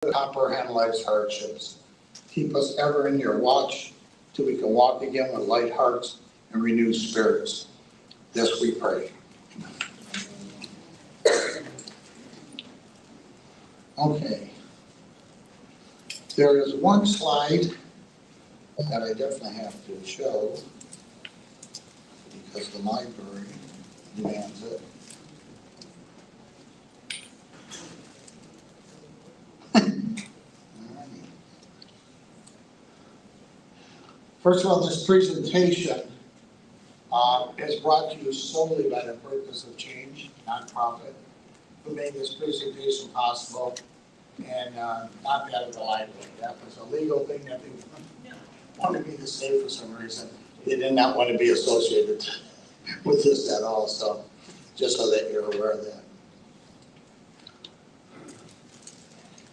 comprehend life's hardships. Keep us ever in your watch till we can walk again with light hearts and renewed spirits. This we pray. Okay. There is one slide that I definitely have to show because the library demands it. First of all, this presentation is brought to you solely by the Purpose of Change nonprofit, who made this presentation possible, and not that of the library. That was a legal thing that they wanted me to say for some reason. They did not want to be associated with this at all, so just so that you're aware of that.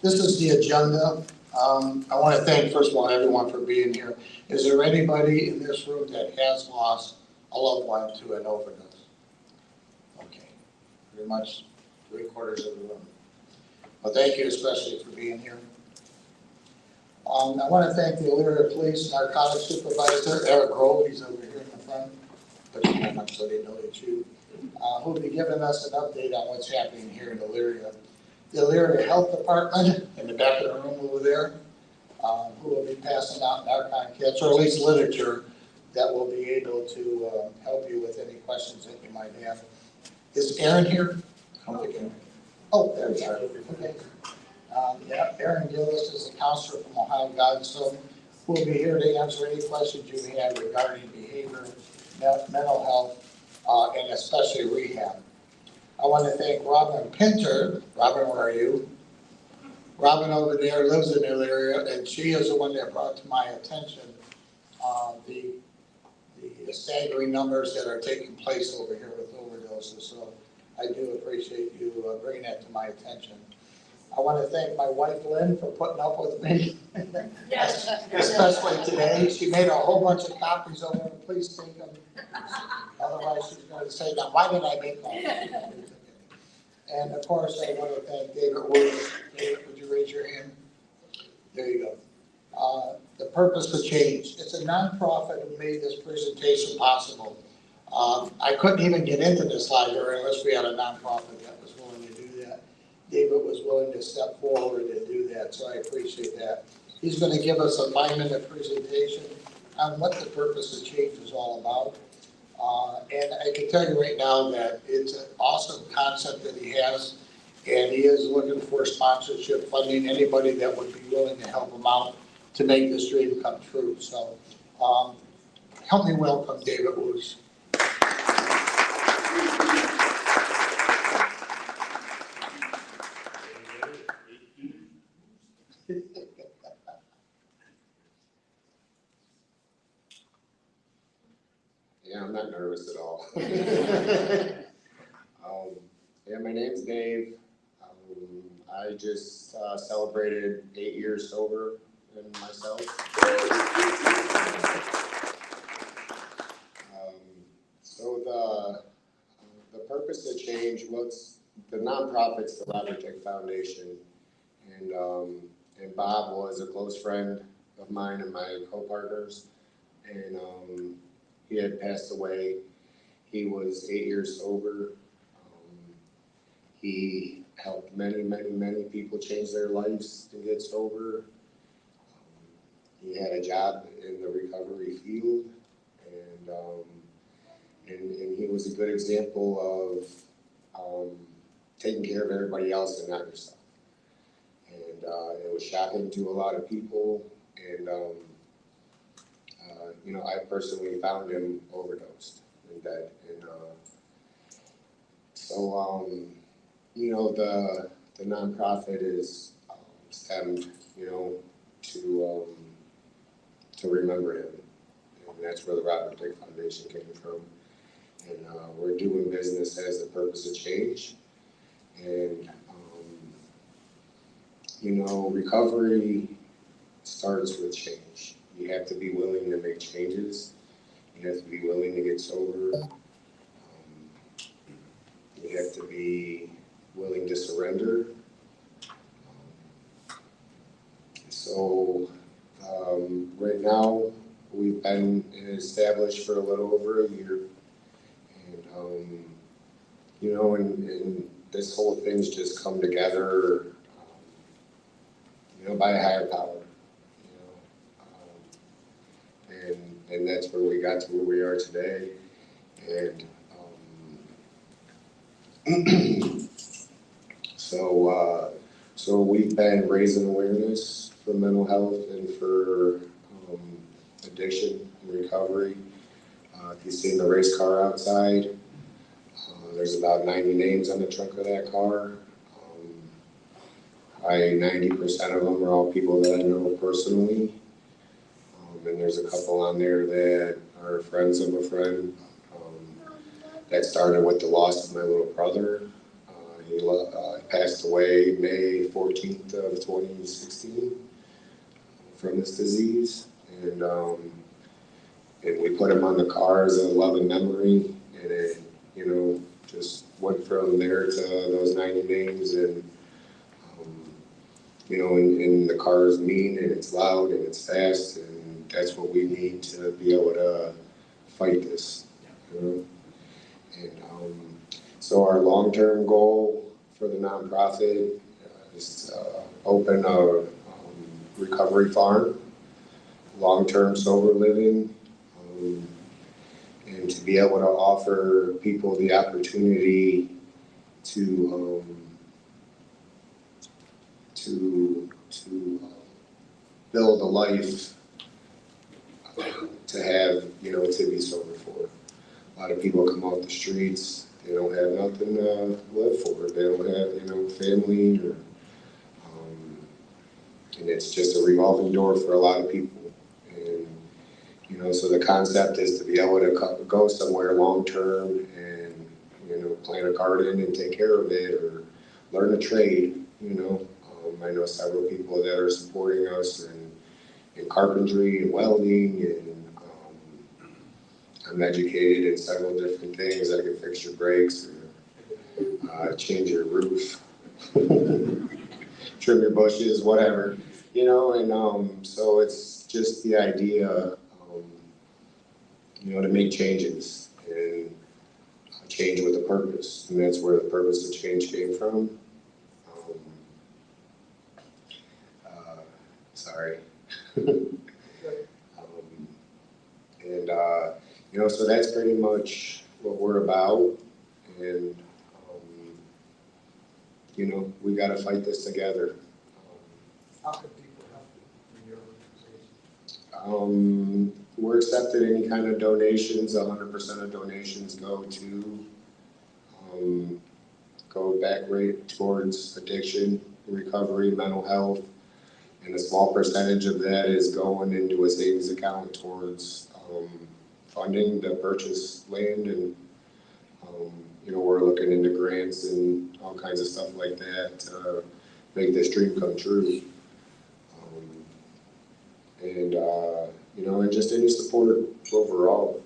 This is the agenda. I want to thank, first of all, everyone for being here. Is there anybody in this room that has lost a loved one to an overdose? Okay, pretty much 3/4 of the room. Well, thank you especially for being here. I want to thank the Elyria Police Narcotics Supervisor, Eric Grove, he's over here in the front, but I'm so they know it's you, who will be giving us an update on what's happening here in Elyria. The Elyria Health Department in the back of the room over there, who will be passing out Narcan kits, or at least literature that will be able to help you with any questions that you might have. Is Aaron here? Oh, there you are. Okay. Yeah, Aaron Gillis is a counselor from Ohio Godstone, who will be here to answer any questions you have regarding behavior, mental health, and especially rehab. I want to thank Robin Pinter. Robin, where are you? Robin over there lives in the area, and she is the one that brought to my attention the staggering numbers that are taking place over here with overdoses. So I do appreciate you bringing that to my attention. I want to thank my wife, Lynn, for putting up with me, yes. Especially today. She made a whole bunch of copies of them. Please take them. Otherwise, she's going to say, now, why did I make that? And of course, I want to thank David Woods. David, would you raise your hand? There you go. The Purpose of Change. It's a nonprofit who made this presentation possible. I couldn't even get into this library unless we had a nonprofit that was willing to do that. David was willing to step forward and do that, so I appreciate that. He's going to give us a 5-minute presentation on what the Purpose of Change is all about. And I can tell you right now that it's an awesome concept that he has, and he is looking for sponsorship funding, anybody that would be willing to help him out to make this dream come true. So help me welcome David Woods. Yeah, I'm not nervous at all. Yeah, my name's Dave. I just celebrated 8 years sober in myself. So the Purpose of Change, what's the nonprofit's the Labortech Foundation, and Bob was a close friend of mine and my co-partners, and he had passed away. He was 8 years sober. He helped many, many, many people change their lives to get sober. He had a job in the recovery field, and he was a good example of taking care of everybody else and not yourself. And it was shocking to a lot of people, and you know, I personally found him overdosed and dead. And so, you know, the nonprofit is stemmed, you know, to remember him, and that's where the Robert Dick Foundation came from. And we're doing business as the Purpose of Change, and you know, recovery starts with change. You have to be willing to make changes. You have to be willing to get sober. You have to be willing to surrender. So, right now, we've been established for a little over a year. And, and this whole thing's just come together, by a higher power, and that's where we got to where we are today. And, so we've been raising awareness for mental health and for addiction and recovery. If you've seen the race car outside, there's about 90 names on the trunk of that car. Probably 90% of them are all people that I know personally. And there's a couple on there that are friends of a friend. That started with the loss of my little brother. He passed away May 14th of 2016 from this disease. And we put him on the car as a loving memory. And it, just went from there to those 90 names. And, and the car is mean and it's loud and it's fast. And that's what we need to be able to fight this. And so our long-term goal for the nonprofit is to open a recovery farm, long-term sober living, and to be able to offer people the opportunity to build a life to have, to be sober for. A lot of people come off the streets, they don't have nothing to live for. They don't have, family, or, and it's just a revolving door for a lot of people. And, so the concept is to be able to go somewhere long-term and, plant a garden and take care of it, or learn a trade, I know several people that are supporting us in carpentry and welding, and I'm educated in several different things. I can fix your brakes, or change your roof, trim your bushes, whatever, and so it's just the idea, to make changes and change with a purpose, and that's where the purpose of change came from. Sorry. So that's pretty much what we're about, and we got to fight this together. How can people help you in your organization? We're accepting any kind of donations. 100% of donations go back right towards addiction, recovery, mental health, and a small percentage of that is going into a savings account towards funding the purchase land, and we're looking into grants and all kinds of stuff like that to make this dream come true. And just any support overall.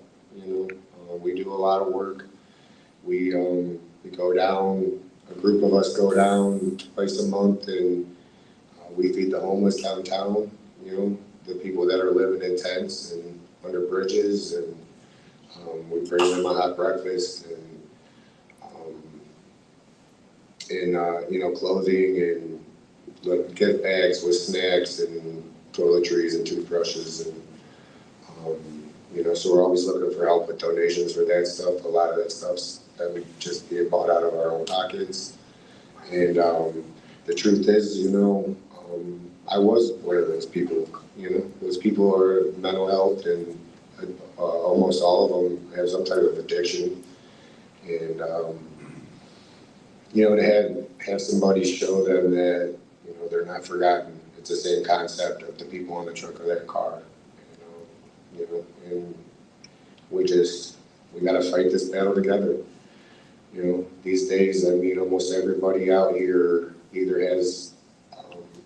We do a lot of work. We go down. A group of us go down twice a month, and we feed the homeless downtown. The people that are living in tents and under bridges, and we bring them a hot breakfast and clothing, and gift bags with snacks and toiletries and toothbrushes, and so we're always looking for help with donations for that stuff. A lot of that stuff's that we just being bought out of our own pockets. And the truth is, I was one of those people. Those people are mental health, and almost all of them have some type of addiction. And to have somebody show them that they're not forgotten. It's the same concept of the people on the trunk of that car. And we got to fight this battle together. These days, almost everybody out here either has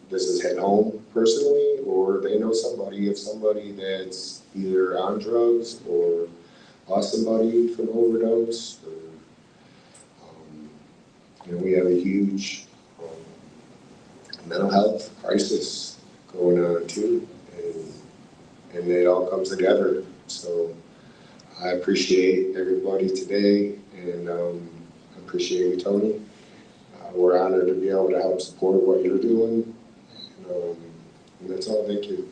this has hit home personally, or they know somebody that's either on drugs or lost somebody from overdose. Or, we have a huge mental health crisis going on too, and it all comes together. So I appreciate everybody today, and I appreciate you, Tony. We're honored to be able to help support what you're doing, and that's all. Thank you.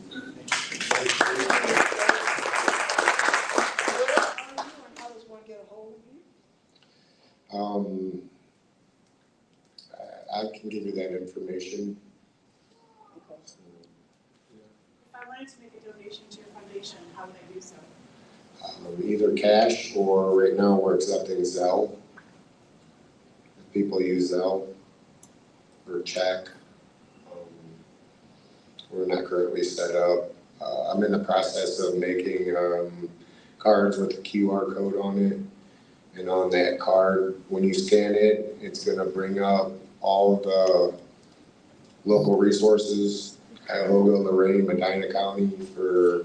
How does one get a hold of you? I can give you that information. If I wanted to make a donation to your foundation, how would I do so? Either cash or right now we're accepting Zelle. People use Zelle or check. We're not currently set up. I'm in the process of making cards with a QR code on it. And on that card, when you scan it, it's gonna bring up all the local resources, Cuyahoga, Lorraine, Medina County for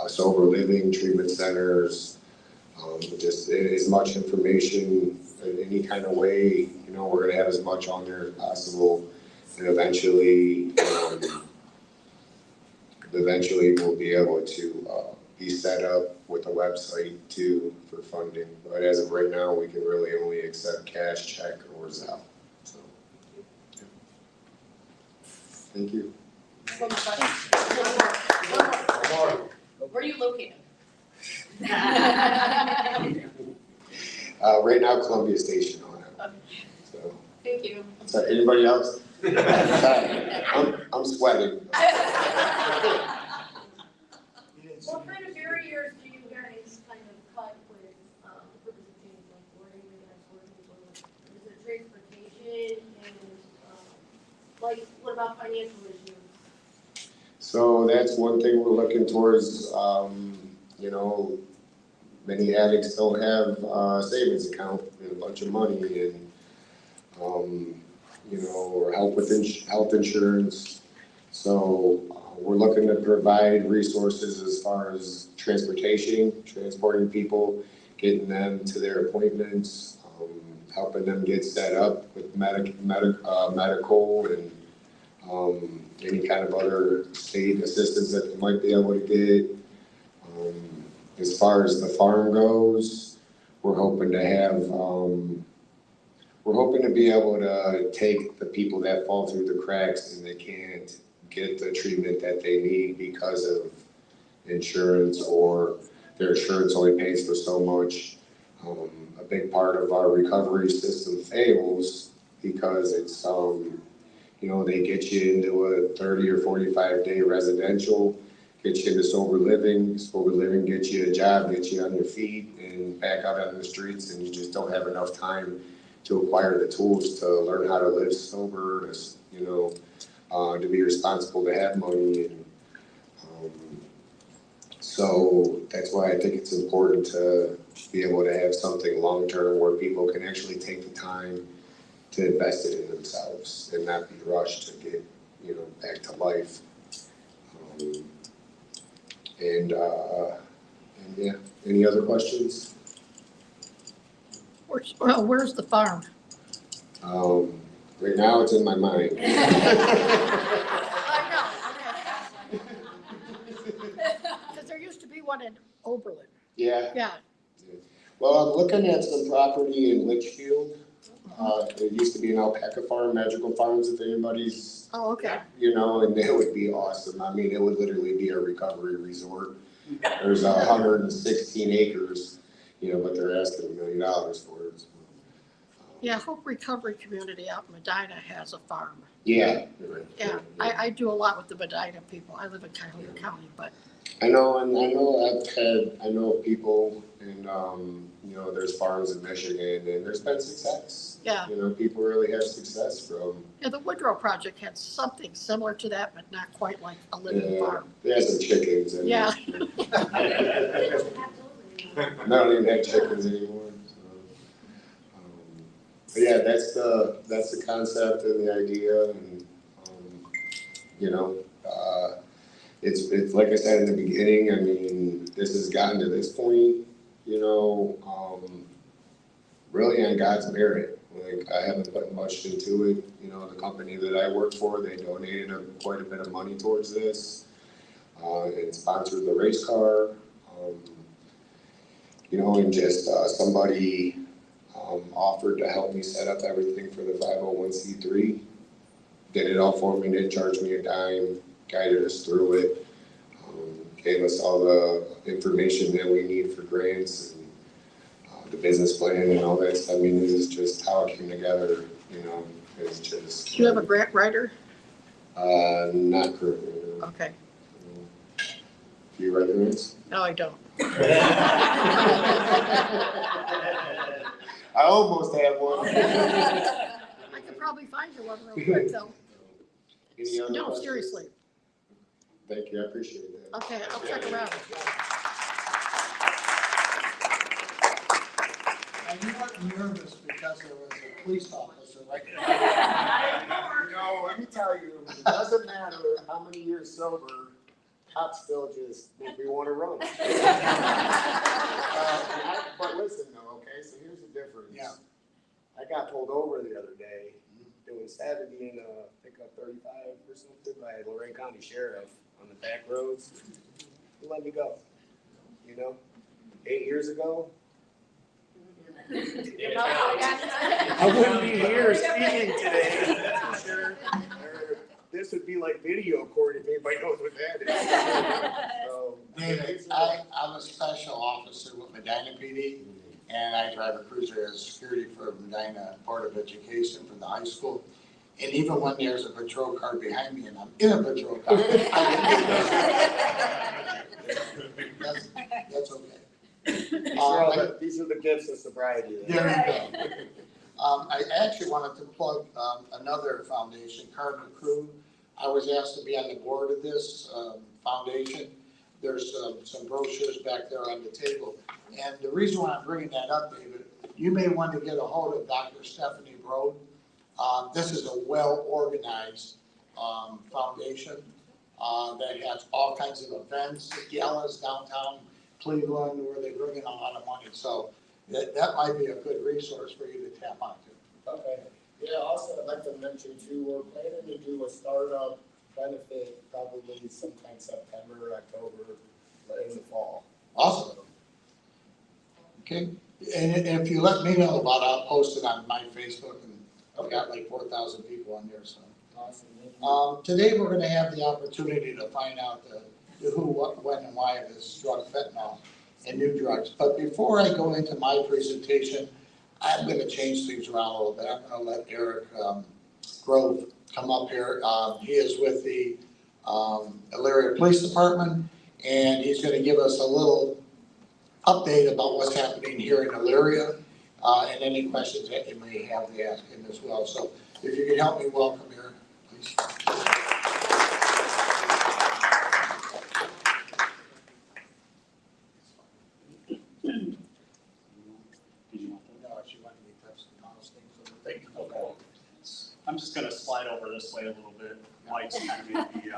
sober living, treatment centers, just as much information in any kind of way. You know, we're gonna have as much on there as possible, and eventually we'll be able to be set up with a website too for funding. But as of right now, we can really only accept cash, check, or Zelle. So, yeah. Thank you. One more. Where are you located? Right now, Columbia Station on it. So, Thank you. so anybody else? I'm sweating. What kind of barriers do you guys kind of cut with, representation, like wording, is it transportation and, like, what about financial issues? So that's one thing we're looking towards. You know, many addicts don't have a savings account and a bunch of money, and you know, or help with health insurance. So we're looking to provide resources as far as transporting people, getting them to their appointments, helping them get set up with medical and any kind of other state assistance that they might be able to get. As far as the farm goes, we're hoping to be able to take the people that fall through the cracks and they can't get the treatment that they need because of insurance, or their insurance only pays for so much. A big part of our recovery system fails because it's, you know, they get you into a 30 or 45-day residential, get you into sober living gets you a job, gets you on your feet and back out on the streets, and you just don't have enough time to acquire the tools to learn how to live sober, you know, to be responsible, to have money. And so that's why I think it's important to be able to have something long-term where people can actually take the time to invest it in themselves and not be rushed to get, you know, back to life. And yeah, any other questions? Where's the farm? Right now it's in my mind. I know. Because there used to be one in Oberlin. Yeah. Yeah. Well, I'm looking at some property in Litchfield. It used to be an alpaca farm, Magical Farms, if anybody's, Oh, okay. you know, and it would be awesome. I mean, it would literally be a recovery resort. There's 116 acres, you know, but they're asking $1 million for it. So, Yeah, Hope Recovery Community out in Medina has a farm. yeah, you're right. Yeah, I do a lot with the Medina people. I live in Cuyahoga County, but I know of people, and you know, there's farms in Michigan, and there's been success. yeah. You know, people really have success from. Yeah, the Woodrow Project had something similar to that, but not quite like a living farm. They have some chickens. And Yeah. I don't even have chickens anymore. So, but yeah, that's the concept and the idea, and you know, it's like I said in the beginning. I mean, this has gotten to this point, you know, really on God's merit. Like, I haven't put much into it. You know, the company that I work for, they donated quite a bit of money towards this. And sponsored the race car. You know, and just somebody offered to help me set up everything for the 501c3. Did it all for me, didn't charge me a dime, guided us through it, gave us all the information that we need for grants and the business plan and all that stuff. I mean, this is just how it came together, you know, it's just. Do you have a grant writer? Not currently, no. Okay. Do you write grants? No, I don't. I almost had one. I could probably find you one real quick, though. Any other No, questions? seriously. Thank you, I appreciate that. Okay, I'll check around. And you weren't nervous because there was a police officer right No, let me tell you, it doesn't matter how many years sober, cops still just make me wanna run. But listen though, okay, so here's the difference. Yeah. I got pulled over the other day, doing 70 in a pickup 35 or something by Lorraine County Sheriff on the back roads. He let me go, you know? 8 years ago, I wouldn't be here speaking today, that's for sure. This would be like video court if anybody knows what that is. So, David, I'm a special officer with Medina PD, and I drive a cruiser as security for Medina Board of Education for the high school. And even when there's a patrol car behind me and I'm in a patrol car, that's okay. these are the gifts of sobriety. There you go. I actually wanted to plug another foundation, Cardinal Crew. I was asked to be on the board of this foundation. There's some brochures back there on the table. And the reason why I'm bringing that up, David, you may want to get a hold of Dr. Stephanie Brode. This is a well-organized foundation that has all kinds of events, galas downtown Cleveland, where they bring in a lot of money. So that might be a good resource for you to tap onto. Okay, yeah, also I'd like to mention too, we're planning to do a startup benefit probably sometime September, October, in the fall. Awesome. Okay, and if you let me know about it, I'll post it on my Facebook, and I've got like 4,000 people on there, so. Awesome, thank you. Today, we're gonna have the opportunity to find out the who, what, when, and why of this drug fentanyl and new drugs. But before I go into my presentation, I'm gonna change things around a little bit. I'm gonna let Eric Grove come up here. He is with the Elyria Police Department, and he's gonna give us a little update about what's happening here in Elyria, and any questions that you may have to ask him as well. So if you could help me welcome Eric, please. No, she wanted me to touch the mouse thing, so thank you. Okay. I'm just gonna slide over this way a little bit. Mike's kind of made me,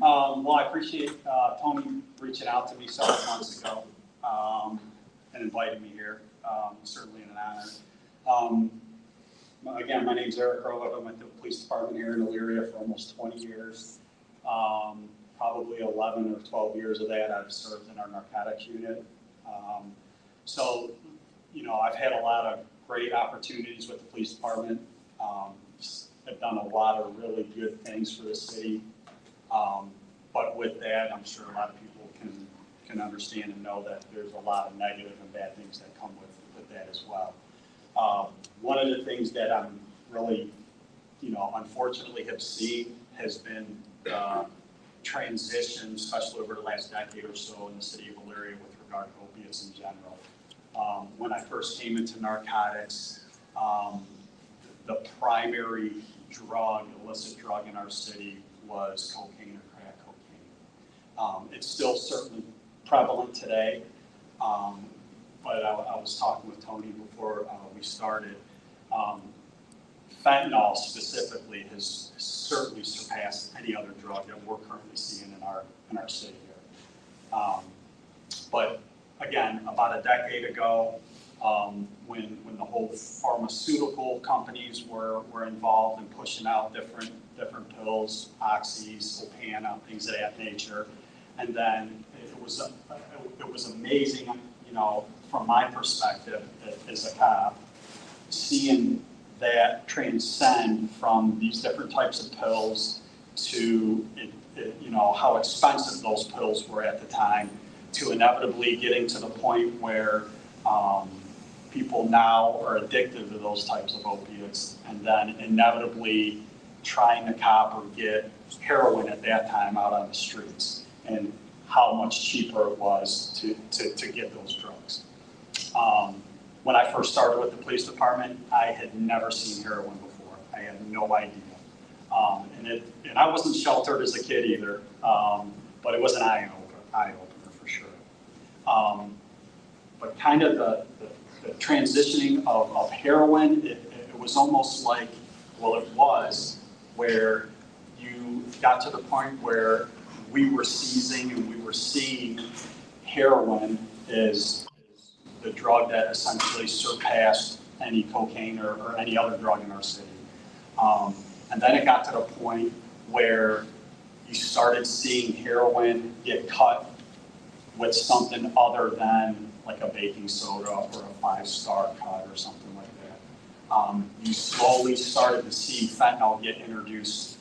well, I appreciate, Tony reaching out to me several months ago, and inviting me here. Certainly an honor. Again, my name's Eric Grove. I've been with the police department here in Elyria for almost 20 years. Probably 11 or 12 years of that I've served in our narcotics unit. So, you know, I've had a lot of great opportunities with the police department. I've done a lot of really good things for the city. But with that, I'm sure a lot of people can understand and know that there's a lot of negative and bad things that come with that as well. One of the things that I'm really, you know, unfortunately have seen has been transition, especially over the last decade or so in the city of Elyria with regard to opiates in general. When I first came into narcotics, the primary drug, illicit drug in our city was cocaine or crack cocaine. It's still certainly prevalent today, but I was talking with Tony before we started. Fentanyl specifically has certainly surpassed any other drug that we're currently seeing in our city here. But again, about a decade ago, when the whole pharmaceutical companies were involved in pushing out different pills, oxys, Opana, things of that nature. And then it was amazing, you know, from my perspective as a cop, seeing that transcend from these different types of pills to, you know, how expensive those pills were at the time, to inevitably getting to the point where people now are addicted to those types of opiates, and then inevitably trying to cop or get heroin at that time out on the streets, and how much cheaper it was to get those drugs. When I first started with the police department, I had never seen heroin before. I had no idea. And I wasn't sheltered as a kid either, but it was an eye-opener for sure. But kind of the transitioning of heroin, it was almost like, well, it was, where you got to the point where we were seizing and we were seeing heroin as the drug that essentially surpassed any cocaine or any other drug in our city. And then it got to the point where you started seeing heroin get cut with something other than like a baking soda or a 5-star cut or something like that. You slowly started to see fentanyl get introduced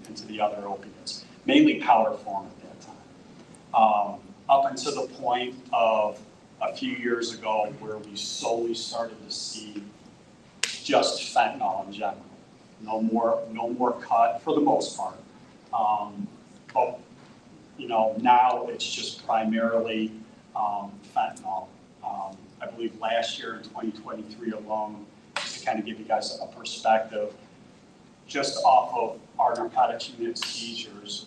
into the other opiates, mainly powder form at that time. Up until the point of a few years ago where we slowly started to see just fentanyl in general. No more cut for the most part. But you know, now it's just primarily fentanyl. I believe last year in 2023 alone, just to kind of give you guys a perspective, just off of our narcotics unit seizures,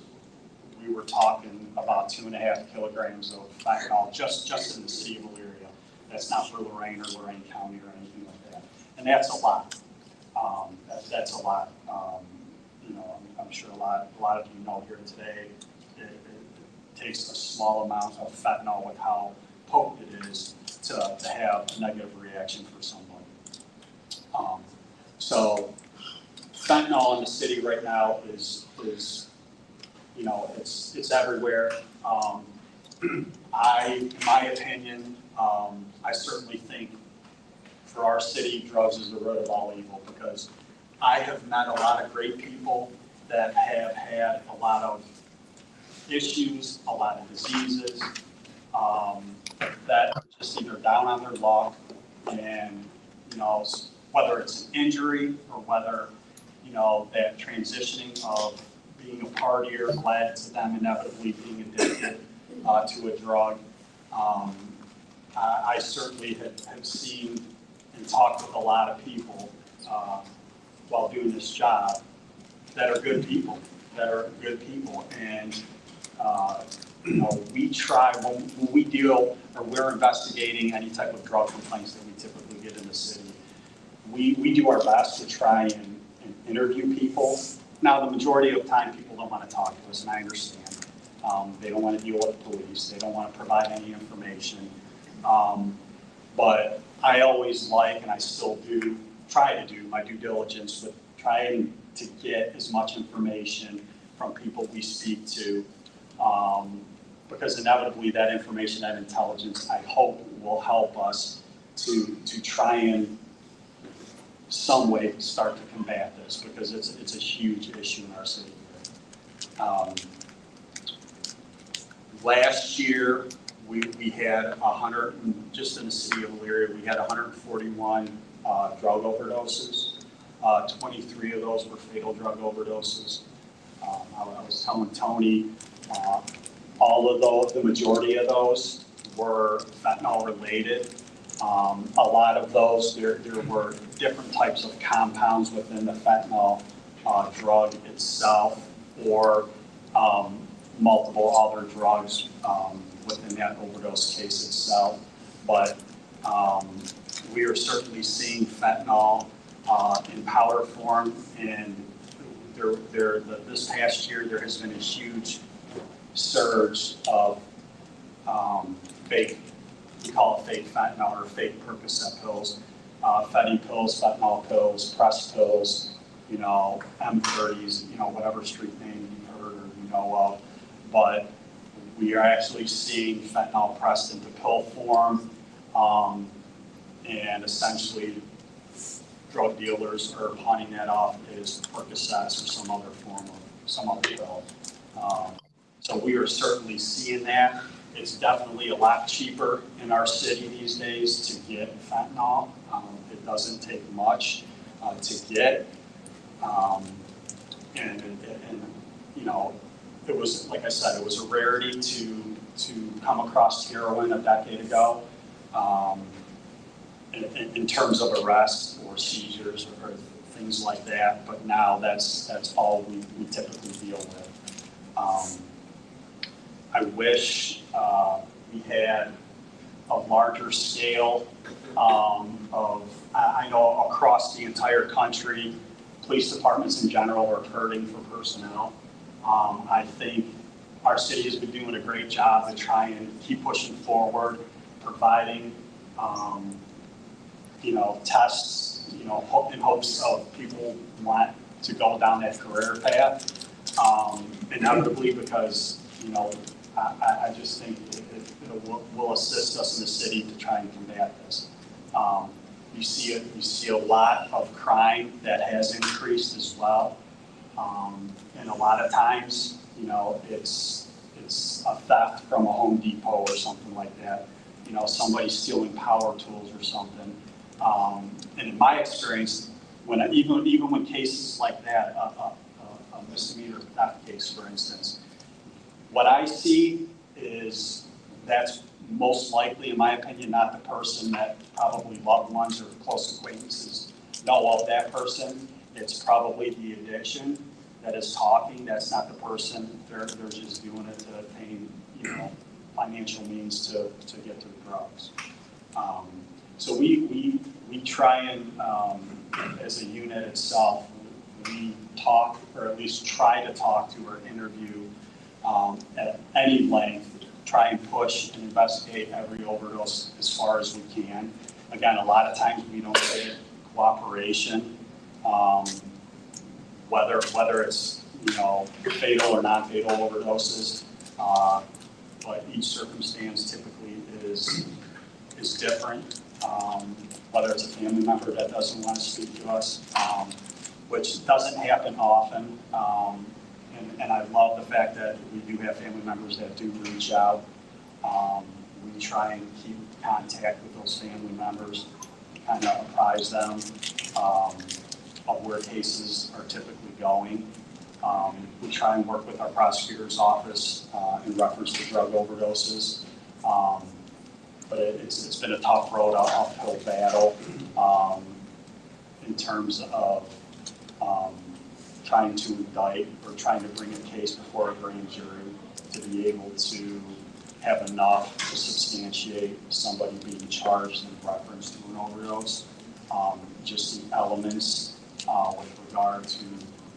we were talking about 2.5 kilograms of fentanyl just in the city of Elyria. That's not for Lorain or Lorain County or anything like that. And that's a lot. That's a lot. You know, I'm sure a lot of you know here today, it takes a small amount of fentanyl with how potent it is to have a negative reaction for someone. So fentanyl in the city right now is you know, it's everywhere. In my opinion, I certainly think for our city, drugs is the root of all evil, because I have met a lot of great people that have had a lot of issues, a lot of diseases, that are just either down on their luck, and, you know, whether it's an injury or whether, you know, that transitioning of being a partier led to them inevitably being addicted to a drug. I certainly have seen and talked with a lot of people while doing this job that are good people, and you know, we try when we deal or we're investigating any type of drug complaints that we typically get in the city. We do our best to try and interview people. Now, the majority of the time, people don't want to talk to us, and I understand. They don't want to deal with police. They don't want to provide any information. But I always like, and I still do, try to do my due diligence with trying to get as much information from people we speak to, because inevitably that information, that intelligence, I hope will help us to try and some way start to combat this, because it's a huge issue in our city. Last year, we had just in the city of Elyria, we had 141 drug overdoses. 23 of those were fatal drug overdoses. I was telling Tony, all of those, the majority of those were fentanyl related. A lot of those, there were different types of compounds within the fentanyl drug itself, or multiple other drugs within that overdose case itself. But we are certainly seeing fentanyl in powder form, and this past year there has been a huge surge of fake we call it fake fentanyl or fake Percocet pills, Fetty pills, fentanyl pills, press pills, you know, M30s, you know, whatever street name you've heard or you know of. But we are actually seeing fentanyl pressed into pill form, and essentially drug dealers are pawning that off as Percocets or some other form of, some other pill. So we are certainly seeing that. It's definitely a lot cheaper in our city these days to get fentanyl. It doesn't take much to get. And, you know, it was, like I said, it was a rarity to come across heroin a decade ago. In terms of arrests or seizures or things like that, but now that's all we typically deal with. I wish we had a larger scale I know across the entire country, police departments in general are hurting for personnel. I think our city has been doing a great job to try and keep pushing forward, providing you know, tests, you know, in hopes of people want to go down that career path, inevitably, because, you know, I just think it will assist us in the city to try and combat this. You see a lot of crime that has increased as well, and a lot of times, you know, it's a theft from a Home Depot or something like that. You know, somebody stealing power tools or something. And in my experience, even when cases like that, a misdemeanor theft case, for instance, what I see is that's most likely, in my opinion, not the person that probably loved ones or close acquaintances know of that person. It's probably the addiction that is talking. That's not the person. They're just doing it to attain, you know, financial means to get to the drugs. So we try and, as a unit itself, we talk, or at least try to talk to or interview at any length, try and push and investigate every overdose as far as we can. Again, a lot of times we don't get cooperation, whether it's, you know, fatal or non-fatal overdoses, but each circumstance typically is different. Whether it's a family member that doesn't want to speak to us, which doesn't happen often. And I love the fact that we do have family members that do reach out. We try and keep contact with those family members, kind of apprise them of where cases are typically going. We try and work with our prosecutor's office in reference to drug overdoses. But it's been a tough road, an uphill battle in terms of trying to indict or trying to bring a case before a grand jury to be able to have enough to substantiate somebody being charged in reference to an overdose. Just the elements with regard to,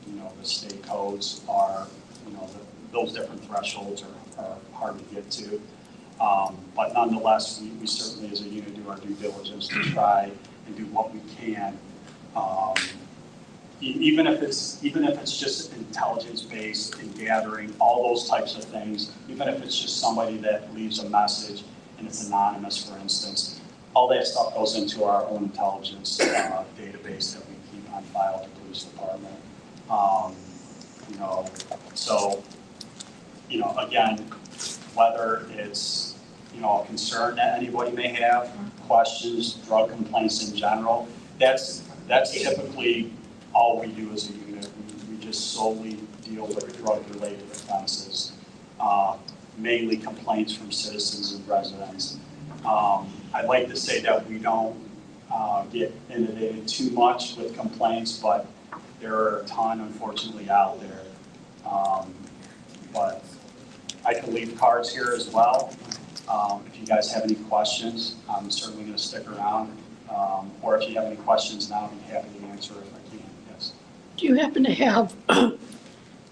you know, the state codes are, you know, those different thresholds are hard to get to. But nonetheless, we certainly as a unit do our due diligence to try and do what we can. Even if it's just intelligence-based and gathering, all those types of things, even if it's just somebody that leaves a message and it's anonymous, for instance, all that stuff goes into our own intelligence database that we keep on file at the police department. You know, so, you know, again, whether it's, you know, a concern that anybody may have, questions, drug complaints in general, that's typically all we do as a unit. We just solely deal with drug-related offenses, mainly complaints from citizens and residents. I'd like to say that we don't get inundated too much with complaints, but there are a ton, unfortunately, out there. But I can leave cards here as well. If you guys have any questions, I'm certainly going to stick around. Or if you have any questions now, I'd be happy to answer if I can. Yes. Do you happen to have,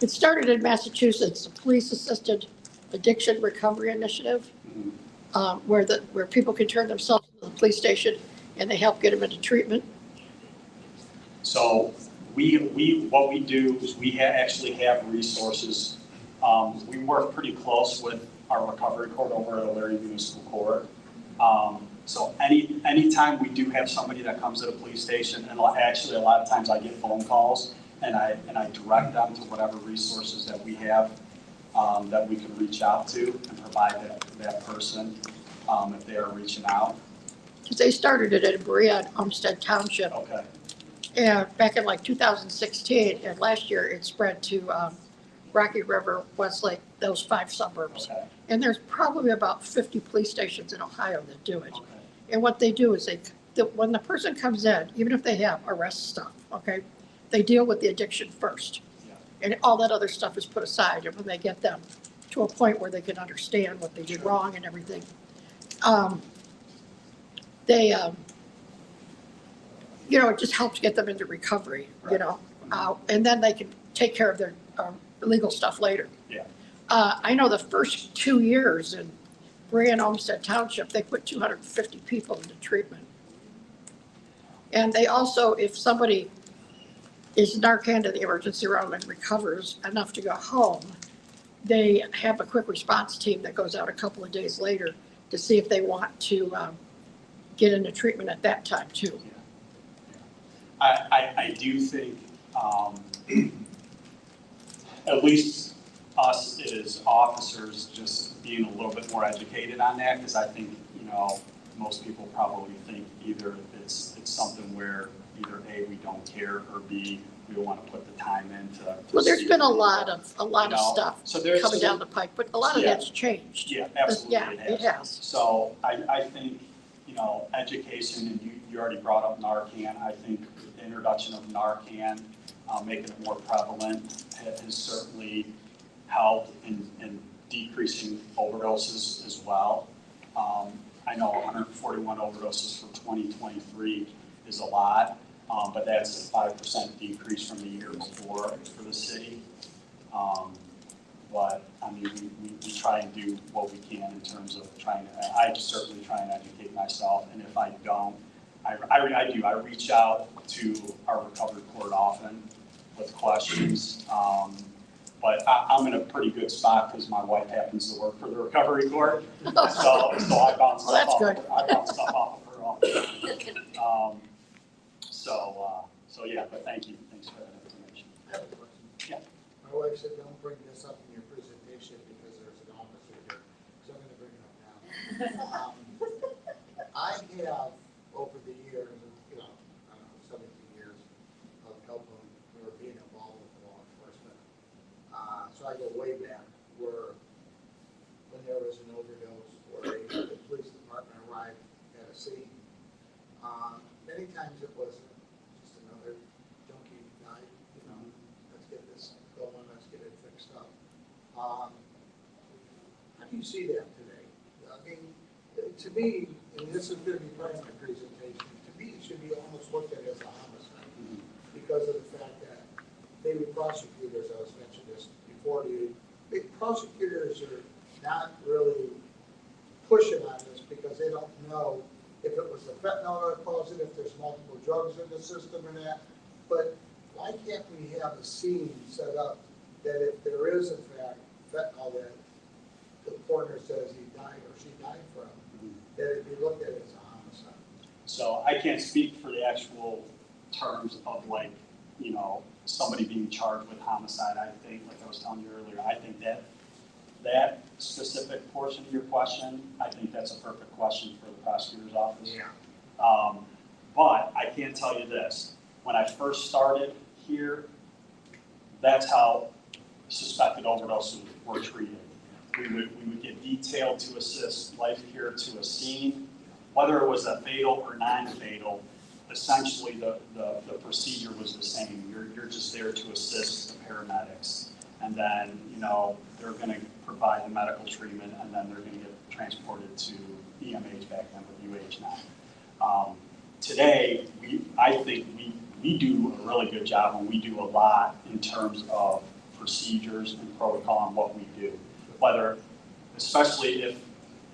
it started in Massachusetts, a police-assisted addiction recovery initiative. Mm-hmm. where people can turn themselves into the police station and they help get them into treatment? So what we do is we actually have resources. We work pretty close with our recovery court over at Alariah Municipal Court. So anytime we do have somebody that comes to the police station, and actually a lot of times I get phone calls and I direct them to whatever resources that we have that we can reach out to and provide that person if they are reaching out. Because they started it at Berea in Olmsted Township. Okay. And back in like 2016, and last year it spread to Rocky River, Westlake, those 5 suburbs. Okay. And there's probably about 50 police stations in Ohio that do it. Okay. And what they do is when the person comes in, even if they have arrest stuff, okay, they deal with the addiction first. Yeah. And all that other stuff is put aside. And when they get them to a point where they can understand what they did wrong and everything, it just helps get them into recovery, and then they can take care of their legal stuff later. Yeah. I know the first 2 years in Berea and Olmsted Township, they put 250 people into treatment. And they also, if somebody is Narcan to the emergency room and recovers enough to go home, they have a quick response team that goes out a couple of days later to see if they want to get into treatment at that time too. I do think, at least us as officers, just being a little bit more educated on that, because I think, most people probably think either it's something where either A, we don't care, or B, we don't want to put the time in to Well, there's see been a if- lot of stuff So there's coming down the pike, but a lot of Yeah. that's changed. Yeah, absolutely. Yeah, it has. So I think, education, and you already brought up Narcan. I think the introduction of Narcan, making it more prevalent, has certainly helped in decreasing overdoses as well. I know 141 overdoses for 2023 is a lot, but that's a 5% decrease from the year before for the city. But I mean, we try and do what we can in terms of I certainly try and educate myself, and if I don't, I do. I reach out to our recovery court often with questions. But I'm in a pretty good spot because my wife happens to work for the recovery court. So I bounce Well, that's good. stuff off of her all the time. So yeah, but thank you. Thanks for that information. I have a question. Yeah. My wife said, don't bring this up in your presentation because there's an officer here, so I'm gonna bring it up now. I have, over the years, I don't know, 17 years of helping or being involved with law enforcement. So I go way back where, when there was an overdose or the police department arrived at a scene, many times it was just another junkie guy, let's get this going, let's get it fixed up. How do you see that today? I mean, to me, and this is going to be part of my presentation, to me, it should be almost looked at as a homicide because of the fact that maybe prosecutors, I was mentioning this before, the prosecutors are not really pushing on this because they don't know if it was the fentanyl that caused it, if there's multiple drugs in the system or not. But why can't we have a scene set up that if there is in fact fentanyl that the coroner says he died or she died from, that it be looked at as a homicide? So I can't speak for the actual terms of somebody being charged with homicide. I think, like I was telling you earlier, I think that specific portion of your question, I think that's a perfect question for the prosecutor's office. Yeah. But I can tell you this, when I first started here, that's how suspected overdoses were treated. We would get detailed to assist life care to a scene, whether it was a fatal or non-fatal. Essentially, the procedure was the same. You're just there to assist the paramedics, and then they're going to provide the medical treatment, and then they're going to get transported to EMH back then with UH now. Today, I think we do a really good job, and we do a lot in terms of procedures and protocol on what we do. Whether, especially if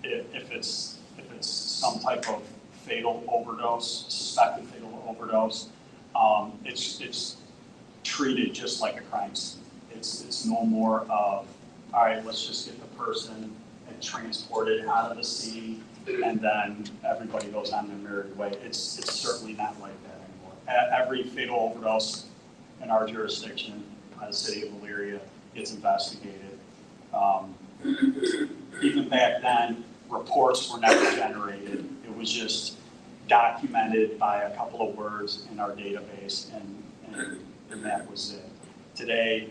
if it's some type of fatal overdose, suspected fatal overdose, it's treated just like a crime scene. It's no more of, all right, let's just get the person and transport it out of the scene, and then everybody goes on their merry way. It's certainly not like that anymore. Every fatal overdose in our jurisdiction, the city of Elyria, gets investigated. Even back then, reports were never generated. It was just documented by a couple of words in our database, and that was it. Today,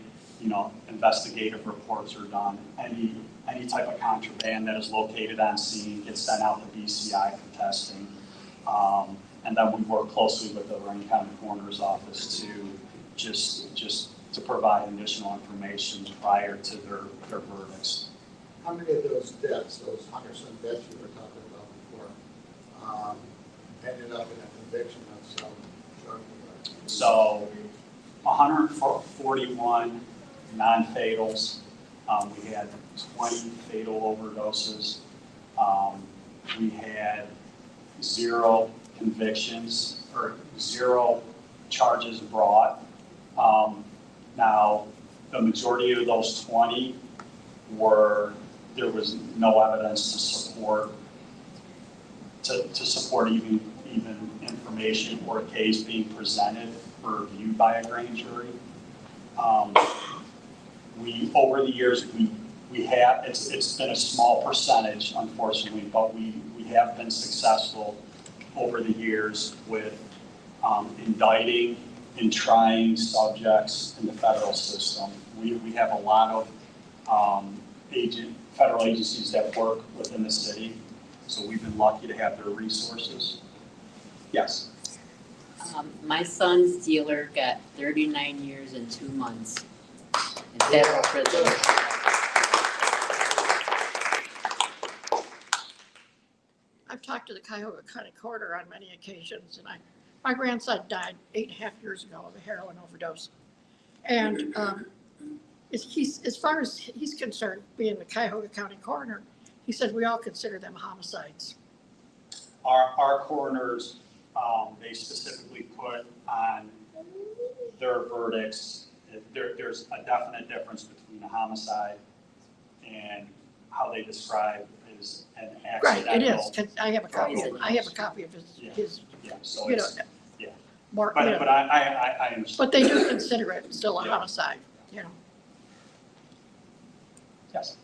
investigative reports are done. Any type of contraband that is located on scene gets sent out to BCI for testing. And then we work closely with the Lorraine County Coroner's Office to just to provide additional information prior to their verdicts. How many of those deaths, those 100-some deaths you were talking about before, ended up in a conviction of some drug? So 141 non-fatals. We had 20 fatal overdoses. We had 0 convictions or 0 charges brought. Now, the majority of those 20 there was no evidence to support even information or a case being presented for review by a grand jury. Over the years, we have, it's been a small percentage, unfortunately, but we have been successful over the years with indicting and trying subjects in the federal system. We have a lot of federal agencies that work within the city, so we've been lucky to have their resources. Yes. My son's dealer got 39 years and 2 months in federal prison. I've talked to the Cuyahoga County Coroner on many occasions, and my grandson died 8.5 years ago of a heroin overdose. And as far as he's concerned, being the Cuyahoga County Coroner, he said we all consider them homicides. Our coroners, they specifically put on their verdicts, there's a definite difference between a homicide and how they describe is an accidental. Right, it is, 'cause I have a copy of his Yeah, so you know, it's, yeah. more, But, you know, but I understand. but they do consider it still a Yeah. homicide, Yes.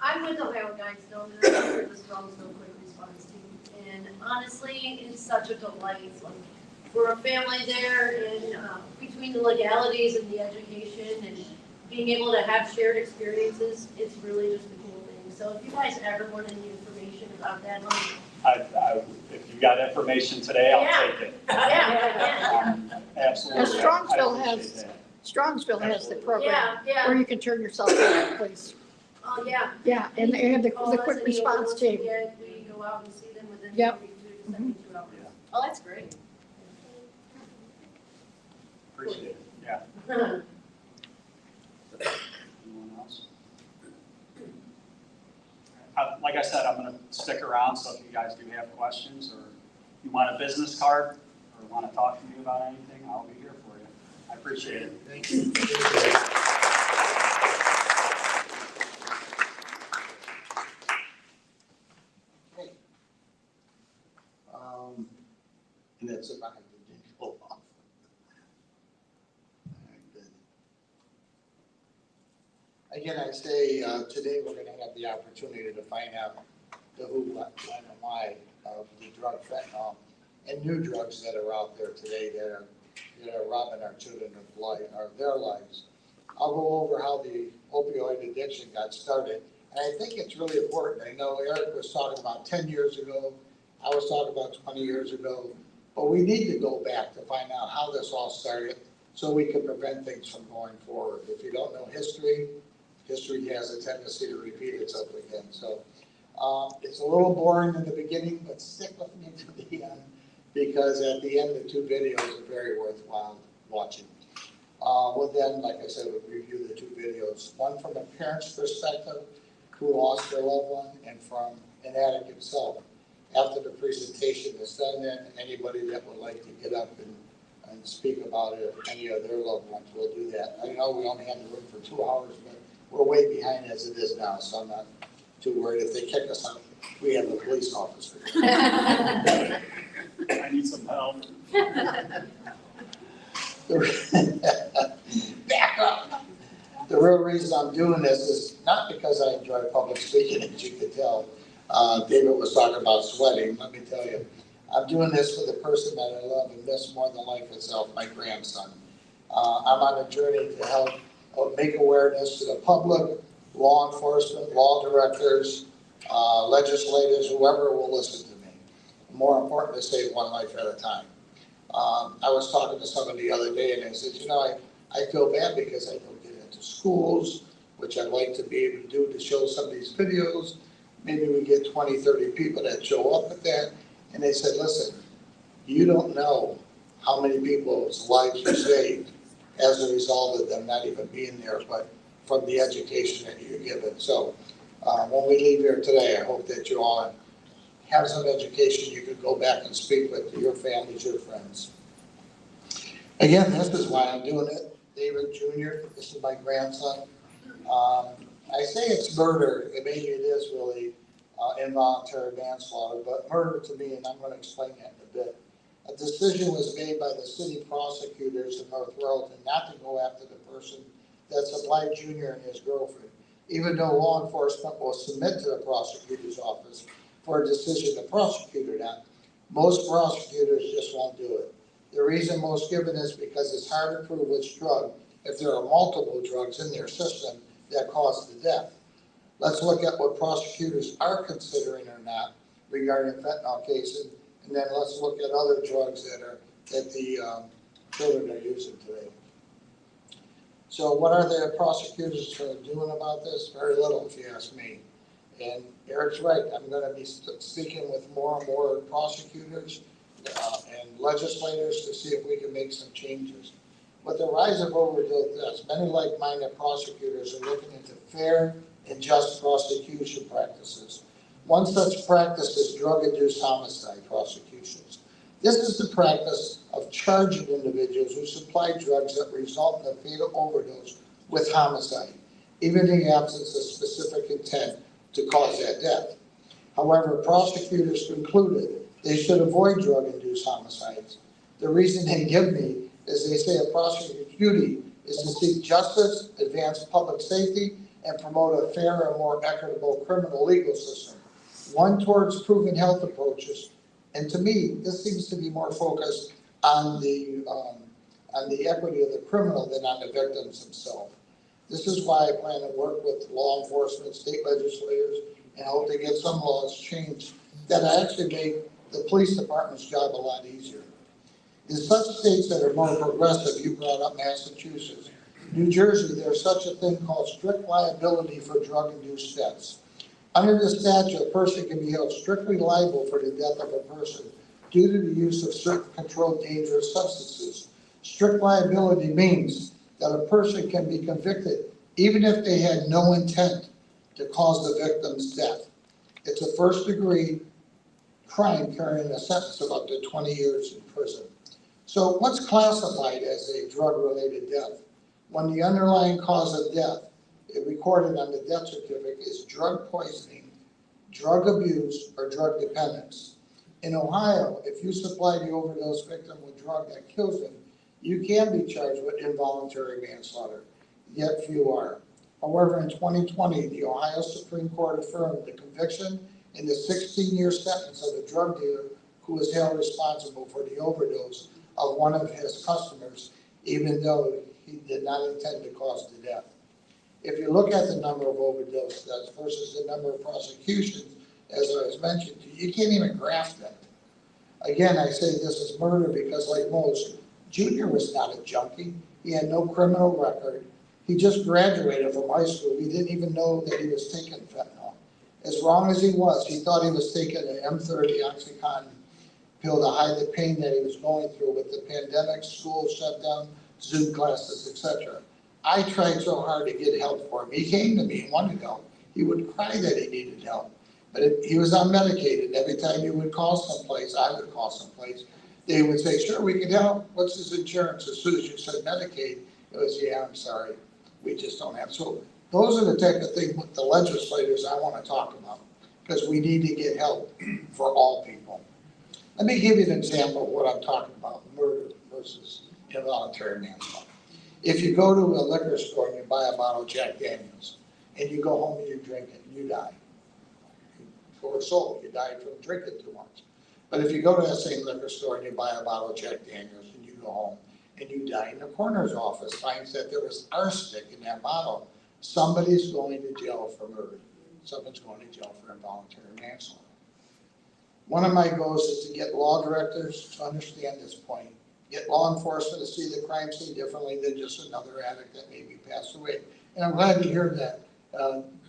I'm with Ohio Guidestone, and I'm with the Strong Snow Quick Response Team. And honestly, it's such a delight. Like, we're a family there, and between the legalities and the education and being able to have shared experiences, it's really just a cool thing. So if you guys ever want any information about that, If you got information today, I'll take it. yeah. Absolutely. As Strongsville I has- appreciate that. Strongsville has the program Yeah, yeah. where you can turn yourself in at the police. Oh, yeah. Yeah, and they have the Call us quick any response overloads team. we get, we go out and see them within Yep. 42 to 72 hours. Oh, that's great. Appreciate it, yeah. Anyone else? Like I said, I'm gonna stick around, so if you guys do have questions, or you want a business card, or want to talk to me about anything, I'll be here for you. I appreciate it. Thank you. Okay. And that's about it, it didn't go off. All right, good. Again, I say, today we're gonna have the opportunity to find out the who, what, when, and why of the drug fentanyl and new drugs that are out there today that are robbing our children of life, or their lives. I'll go over how the opioid addiction got started, and I think it's really important. I know Eric was talking about 10 years ago, I was talking about 20 years ago, but we need to go back to find out how this all started so we can prevent things from going forward. If you don't know history, history has a tendency to repeat itself again. So it's a little boring in the beginning, but stick with me to the end, because at the end, the 2 videos are very worthwhile watching. We'll then, like I said, we'll review the 2 videos, one from a parent's perspective who lost their loved one and from an addict himself. After the presentation is done, then anybody that would like to get up and speak about it, if any of their loved ones will do that. I know we only have the room for 2 hours, but we're way behind as it is now, so I'm not too worried. If they kick us out, we have a police officer. I need some help. Back up. The real reason I'm doing this is not because I enjoy public speaking, as you can tell. David was talking about sweating. Let me tell you, I'm doing this for the person that I love and miss more than life itself, my grandson. I'm on a journey to help make awareness to the public, law enforcement, law directors, legislators, whoever will listen to me. More important to save one life at a time. I was talking to somebody the other day and I said, I feel bad because I don't get into schools, which I'd like to be able to do to show some of these videos. Maybe we get 20, 30 people that show up at that. And they said, listen, you don't know how many people's lives are saved as a result of them not even being there, but from the education that you're given. So when we leave here today, I hope that you all have some education you could go back and speak with your families, your friends. Again, this is why I'm doing it. David Jr., this is my grandson. I say it's murder, and maybe it is really involuntary manslaughter, but murder to me, and I'm going to explain that in a bit. A decision was made by the city prosecutors in North Royalton not to go after the person that supplied Jr. and his girlfriend, even though law enforcement will submit to the prosecutor's office for a decision to prosecute or not. Most prosecutors just won't do it. The reason most given is because it's hard to prove which drug if there are multiple drugs in their system that cause the death. Let's look at what prosecutors are considering or not regarding fentanyl cases, and then let's look at other drugs that the children are using today. So what are the prosecutors doing about this? Very little, if you ask me. And Eric's right. I'm going to be speaking with more and more prosecutors and legislators to see if we can make some changes. With the rise of overdose deaths, many like-minded prosecutors are looking into fair and just prosecution practices. One such practice is drug-induced homicide prosecutions. This is the practice of charging individuals who supply drugs that result in a fatal overdose with homicide, even in the absence of specific intent to cause that death. However, prosecutors concluded they should avoid drug-induced homicides. The reason they give me is they say a prosecutor's duty is to seek justice, advance public safety, and promote a fair and more equitable criminal legal system, one towards proven health approaches. And to me, this seems to be more focused on the equity of the criminal than on the victims themselves. This is why I plan to work with law enforcement, state legislators, and hope to get some laws changed that actually make the police department's job a lot easier. In such states that are more progressive, you brought up Massachusetts, New Jersey, there's such a thing called strict liability for drug-induced deaths. Under the statute, a person can be held strictly liable for the death of a person due to the use of certain controlled dangerous substances. Strict liability means that a person can be convicted even if they had no intent to cause the victim's death. It's a first-degree crime carrying a sentence of up to 20 years in prison. So what's classified as a drug-related death? When the underlying cause of death recorded on the death certificate is drug poisoning, drug abuse, or drug dependence. In Ohio, if you supply the overdose victim with drug that kills him, you can be charged with involuntary manslaughter, yet few are. However, in 2020, the Ohio Supreme Court affirmed the conviction and the 16-year sentence of a drug dealer who was held responsible for the overdose of one of his customers, even though he did not intend to cause the death. If you look at the number of overdose deaths versus the number of prosecutions, as I was mentioned to you, you can't even grasp that. Again, I say this is murder because, like most, Junior was not a junkie. He had no criminal record. He just graduated from high school. He didn't even know that he was taking fentanyl. As wrong as he was, he thought he was taking an M30 Oxycontin pill to hide the pain that he was going through with the pandemic, school shutdown, Zoom classes, etc. I tried so hard to get help for him. He came to me and wanted help. he would cry that he needed help. But he was unmedicated. Every time he would call someplace, I would call someplace, they would say, sure, we can help. What's his insurance? As soon as you said Medicaid, it was, yeah, I'm sorry, we just don't have. So those are the type of things with the legislators I want to talk about, because we need to get help for all people. Let me give you an example of what I'm talking about, murder versus involuntary manslaughter. If you go to a liquor store and you buy a bottle of Jack Daniels, and you go home and you drink it, and you die. Poor soul, you died from drinking too much. But if you go to that same liquor store and you buy a bottle of Jack Daniels and you go home and you die, and the coroner's office finds that there was arsenic in that bottle, somebody's going to jail for murder. Someone's going to jail for involuntary manslaughter. One of my goals is to get law directors to understand this point, get law enforcement to see the crime scene differently than just another addict that maybe passed away. And I'm glad to hear that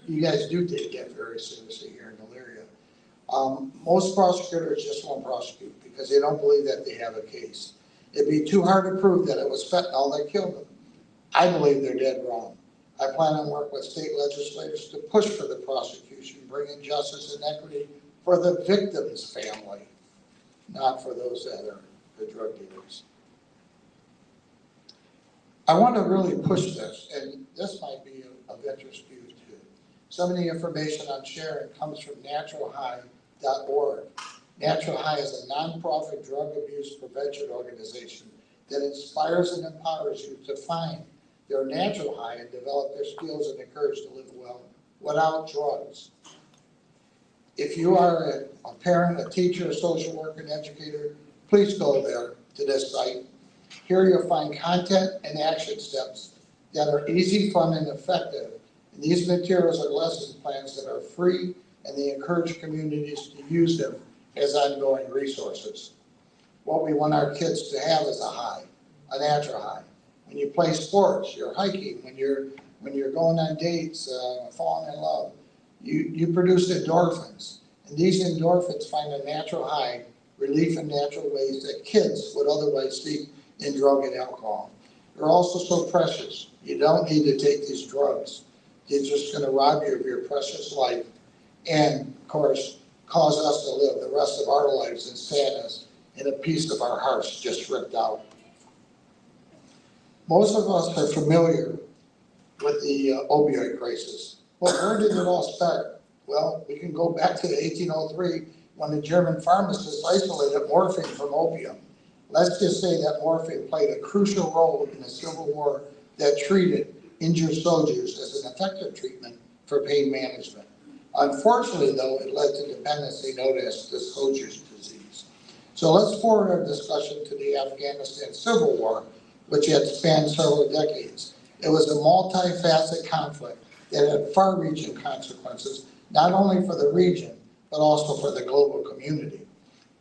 you guys do take that very seriously here in Elyria. Most prosecutors just won't prosecute because they don't believe that they have a case. It'd be too hard to prove that it was fentanyl that killed them. I believe they're dead wrong. I plan on working with state legislators to push for the prosecution, bringing justice and equity for the victim's family, not for those that are the drug dealers. I want to really push this, and this might be of interest to you too. Some of the information I'm sharing comes from naturalhigh.org. Natural High is a nonprofit drug abuse prevention organization that inspires and empowers you to find their natural high and develop their skills and encourage to live well without drugs. If you are a parent, a teacher, a social worker, an educator, please go there to this site. Here you'll find content and action steps that are easy, fun, and effective. And these materials are lesson plans that are free, and they encourage communities to use them as ongoing resources. What we want our kids to have is a high, a natural high. When you play sports, you're hiking, when you're going on dates, falling in love, you produce endorphins. And these endorphins find a natural high, relief in natural ways that kids would otherwise seek in drug and alcohol. They're also so precious. You don't need to take these drugs. They're just going to rob you of your precious life and, of course, cause us to live the rest of our lives in sadness and a piece of our hearts just ripped out. Most of us are familiar with the opioid crisis. Well, where did it all start? Well, we can go back to 1803 when the German pharmacists isolated morphine from opium. Let's just say that morphine played a crucial role in the Civil War that treated injured soldiers as an effective treatment for pain management. Unfortunately, though, it led to dependency known as the soldier's disease. So let's forward our discussion to the Afghanistan Civil War, which had spanned several decades. It was a multifaceted conflict that had far-reaching consequences, not only for the region, but also for the global community.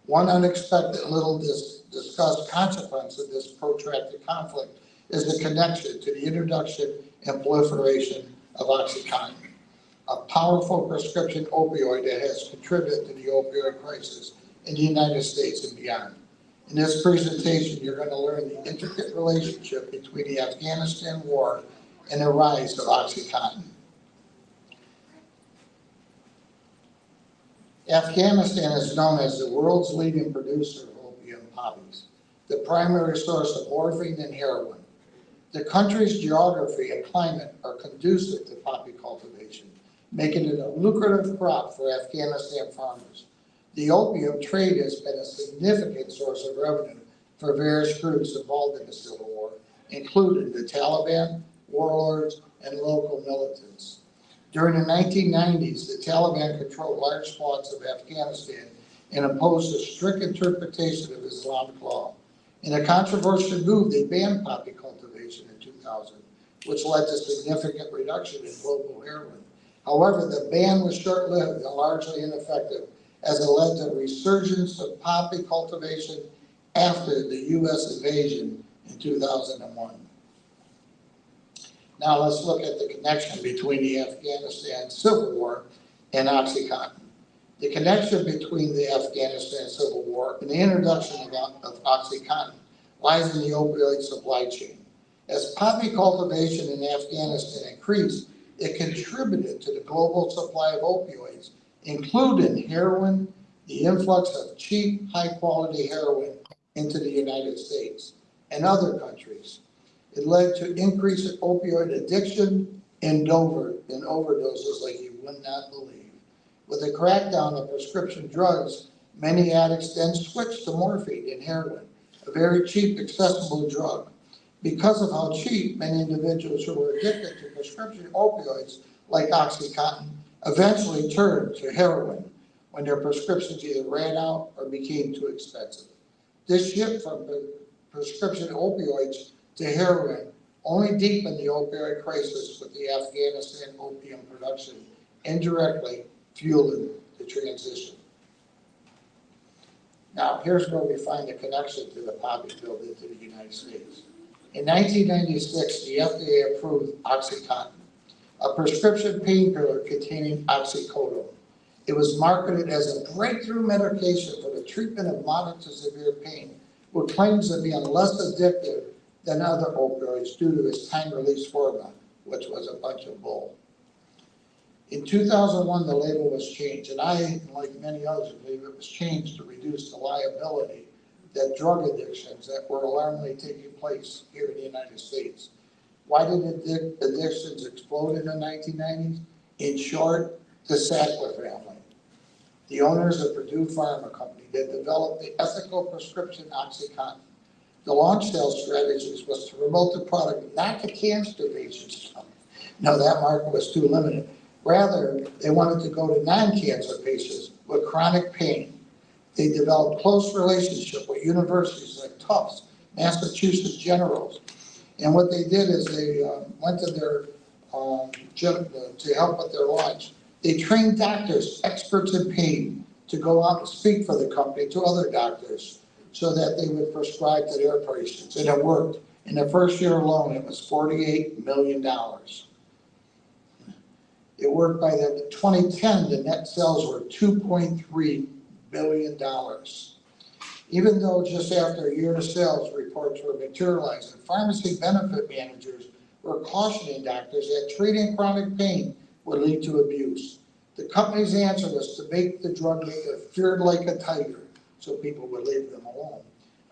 One unexpected, little discussed consequence of this protracted conflict is the connection to the introduction and proliferation of OxyContin, a powerful prescription opioid that has contributed to the opioid crisis in the United States and beyond. In this presentation, you're going to learn the intricate relationship between the Afghanistan war and the rise of OxyContin. Afghanistan is known as the world's leading producer of opium poppies, the primary source of morphine and heroin. The country's geography and climate are conducive to poppy cultivation, making it a lucrative crop for Afghanistan farmers. The opium trade has been a significant source of revenue for various groups involved in the Civil War, including the Taliban, warlords, and local militants. During the 1990s, the Taliban controlled large swaths of Afghanistan and imposed a strict interpretation of Islamic law. In a controversial move, they banned poppy cultivation in 2000, which led to significant reduction in global heroin. However, the ban was short-lived and largely ineffective, as it led to a resurgence of poppy cultivation after the U.S. invasion in 2001. Now let's look at the connection between the Afghanistan Civil War and OxyContin. The connection between the Afghanistan Civil War and the introduction of OxyContin lies in the opioid supply chain. As poppy cultivation in Afghanistan increased, It contributed to the global supply of opioids, including heroin, the influx of cheap, high-quality heroin into the United States and other countries. It led to increased opioid addiction and overdoses like you would not believe. With a crackdown of prescription drugs, many addicts then switched to morphine and heroin, a very cheap, accessible drug. Because of how cheap, many individuals who were addicted to prescription opioids like OxyContin eventually turned to heroin when their prescriptions either ran out or became too expensive. This shift from prescription opioids to heroin only deepened the opioid crisis, with the Afghanistan opium production indirectly fueling the transition. Now, here's where we find the connection to the poppy pill into the United States. In 1996, the FDA approved OxyContin, a prescription painkiller containing oxycodone. It was marketed as a breakthrough medication for the treatment of moderate to severe pain, with claims of being less addictive than other opioids due to its time-release formula, which was a bunch of bull. In 2001, the label was changed, and I, like many others, believe it was changed to reduce the liability that drug addictions that were alarmingly taking place here in the United States. Why did addictions explode in the 1990s? In short, the Sackler family, the owners of Purdue Pharma Company, that developed the ethical prescription OxyContin. The launch sales strategies was to promote the product not to cancer patients. No, that market was too limited. Rather, they wanted to go to non-cancer patients with chronic pain. They developed close relationship with universities like Tufts, Massachusetts Generals. And what they did is they went to their, to help with their launch. They trained doctors, experts in pain, to go out and speak for the company to other doctors so that they would prescribe to their patients. And it worked. In the first year alone, it was $48 million. It worked. By the 2010, the net sales were $2.3 billion. Even though just after a year of sales reports were materializing, pharmacy benefit managers were cautioning doctors that treating chronic pain would lead to abuse. The company's answer was to make the drug maker feared like a tiger, so people would leave them alone.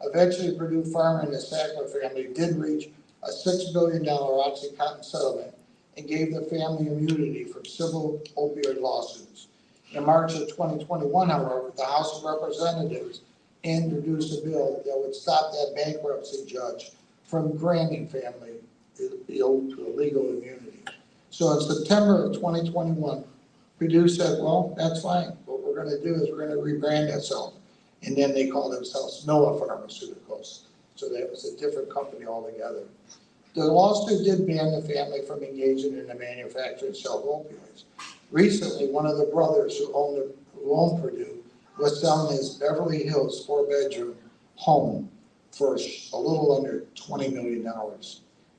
Eventually, Purdue Pharma and the Sackler family did reach a $6 billion OxyContin settlement and gave the family immunity from civil opioid lawsuits. In March of 2021, however, the House of Representatives introduced a bill that would stop that bankruptcy judge from granting family legal immunity. So in September of 2021, Purdue said, well, that's fine. What we're going to do is we're going to rebrand ourselves. And then they called themselves Noah Pharmaceuticals. So that was a different company altogether. The lawsuit did ban the family from engaging in the manufacture and sale of opioids. Recently, one of the brothers who owned Purdue was selling his Beverly Hills 4-bedroom home for a little under $20 million.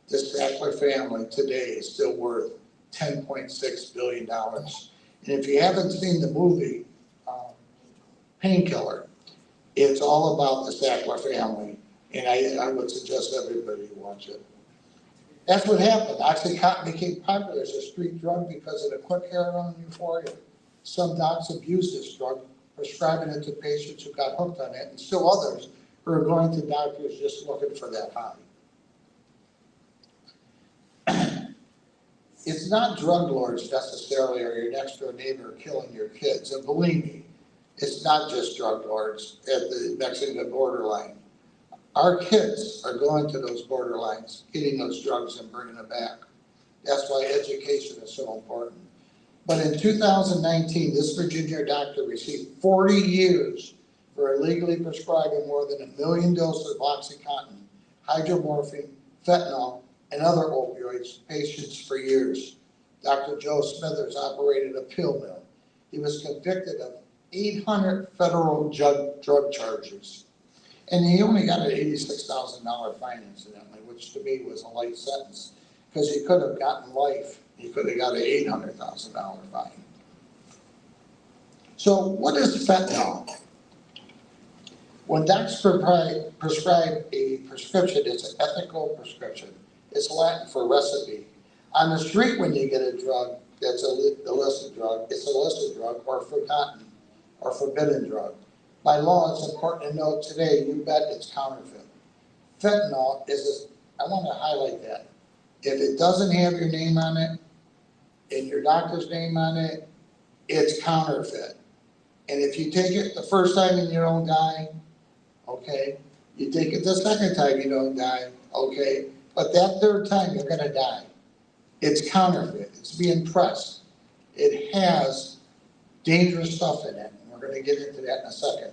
The Sackler family today is still worth $10.6 billion. And if you haven't seen the movie Painkiller, it's all about the Sackler family, and I would suggest everybody watch it. That's what happened. OxyContin became popular as a street drug because of the quick heroin euphoria. Some docs abused this drug, prescribing it to patients who got hooked on it, and still others who are going to doctors just looking for that high. It's not drug lords necessarily or your next door neighbor killing your kids. And believe me, it's not just drug lords at the Mexican borderline. Our kids are going to those borderlines, getting those drugs and bringing them back. That's why education is so important. But in 2019, this Virginia doctor received 40 years for illegally prescribing more than 1 million doses of OxyContin, hydromorphine, fentanyl, and other opioids to patients for years. Dr. Joe Smithers operated a pill mill. He was convicted of 800 federal drug charges. And he only got an $86,000 fine, incidentally, which to me was a light sentence, because he could have gotten life. He could have got an $800,000 fine. So what is fentanyl? When docs prescribe a prescription, it's an ethical prescription. It's Latin for recipe. On the street, when you get a drug that's illicit drug, it's an illicit drug or forgotten or forbidden drug. By law, it's important to note today, you bet it's counterfeit. Fentanyl I want to highlight that. If it doesn't have your name on it, and your doctor's name on it, it's counterfeit. And if you take it the first time and you don't die, okay, you take it the second time, you don't die, okay, but that third time, you're gonna die. It's counterfeit, it's being pressed. It has dangerous stuff in it, and we're gonna get into that in a second.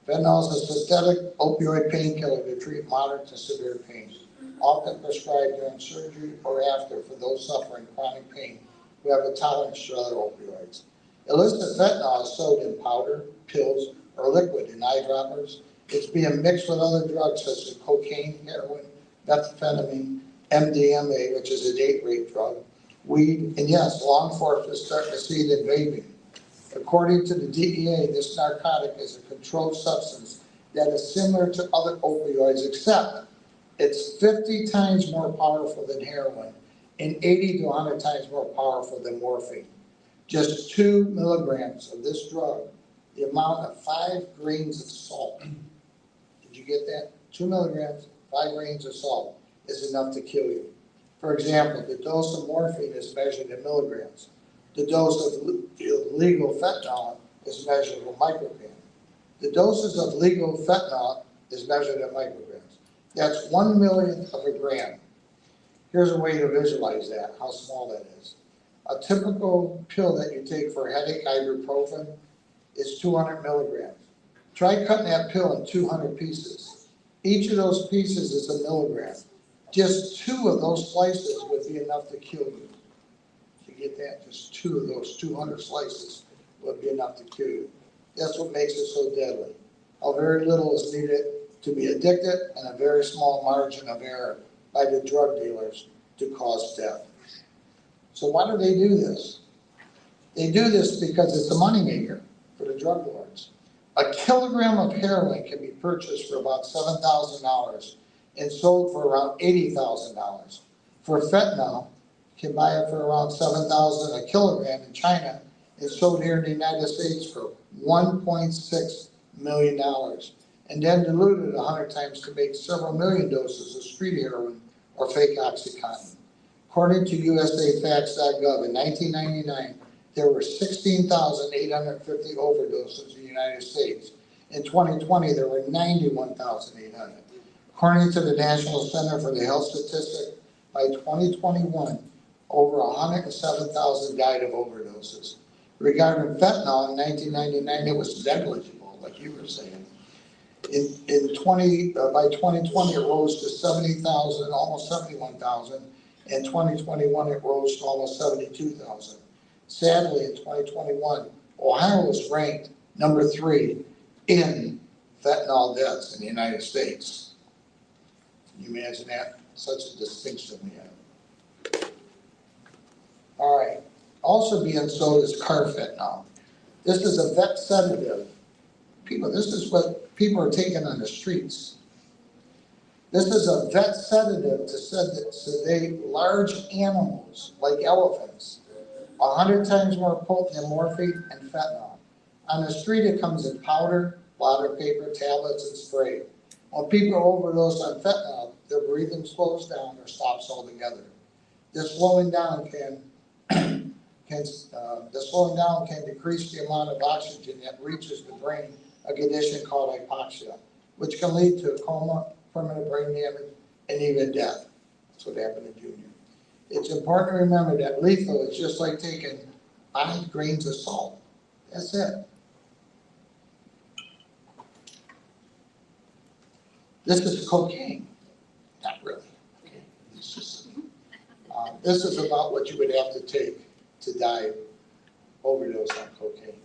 Fentanyl is a synthetic opioid painkiller to treat moderate to severe pain, often prescribed during surgery or after for those suffering chronic pain who have a tolerance to other opioids. Illicit fentanyl is sold in powder, pills, or liquid in eyedroppers. It's being mixed with other drugs such as cocaine, heroin, methamphetamine, MDMA, which is a date rape drug, weed, and yes, law enforcement is starting to see it in vaping. According to the DEA, this narcotic is a controlled substance that is similar to other opioids, except it's 50 times more powerful than heroin and 80 to 100 times more powerful than morphine. Just 2 milligrams of this drug, the amount of 5 grains of salt. Did you get that? 2 milligrams, 5 grains of salt is enough to kill you. For example, the dose of morphine is measured in milligrams. The dose of legal fentanyl is measured in micrograms. The doses of legal fentanyl is measured in micrograms. That's 1/1,000,000th of a gram. Here's a way to visualize that, how small that is. A typical pill that you take for a headache, ibuprofen, is 200 milligrams. Try cutting that pill in 200 pieces. Each of those pieces is a milligram. Just 2 of those slices would be enough to kill you. You get that? Just 2 of those 200 slices would be enough to kill you. That's what makes it so deadly. How very little is needed to be addicted and a very small margin of error by the drug dealers to cause death. So why do they do this? They do this because it's a moneymaker for the drug lords. A kilogram of heroin can be purchased for about $7,000 and sold for around $80,000. For fentanyl, you can buy it for around $7,000 a kilogram in China. It's sold here in the United States for $1.6 million, and then diluted 100 times to make several million doses of street heroin or fake OxyContin. According to USAFacts.gov, in 1999, there were 16,850 overdoses in the United States. In 2020, there were 91,800. According to the National Center for the Health Statistics, by 2021, over 107,000 died of overdoses. Regarding fentanyl, in 1999, it was negligible, like you were saying. By 2020, it rose to 70,000, almost 71,000. In 2021, it rose to almost 72,000. Sadly, in 2021, Ohio was ranked number 3 in fentanyl deaths in the United States. Can you imagine that? Such a distinction we have. All right. Also being sold is carfentanil. This is a vet sedative. This is what people are taking on the streets. This is a vet sedative to sedate large animals like elephants. 100 times more potent than morphine and fentanyl. On the street, it comes in powder, blotting paper, tablets, and spray. When people overdose on fentanyl, their breathing slows down or stops altogether. This slowing down can decrease the amount of oxygen that reaches the brain, a condition called hypoxia, which can lead to a coma, permanent brain damage, and even death. That's what happened to Junior. It's important to remember that lethal is just like taking 5 grains of salt. That's it. This is cocaine. Not really. Okay. It's just, this is about what you would have to take to die overdose on cocaine.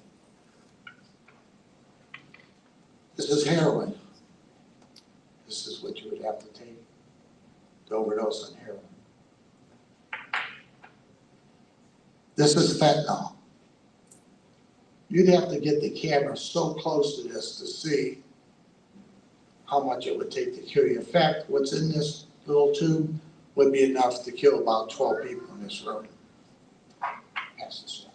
This is heroin. This is what you would have to take to overdose on heroin. This is fentanyl. You'd have to get the camera so close to this to see how much it would take to kill you. In fact, what's in this little tube would be enough to kill about 12 people in this room. Pass this around.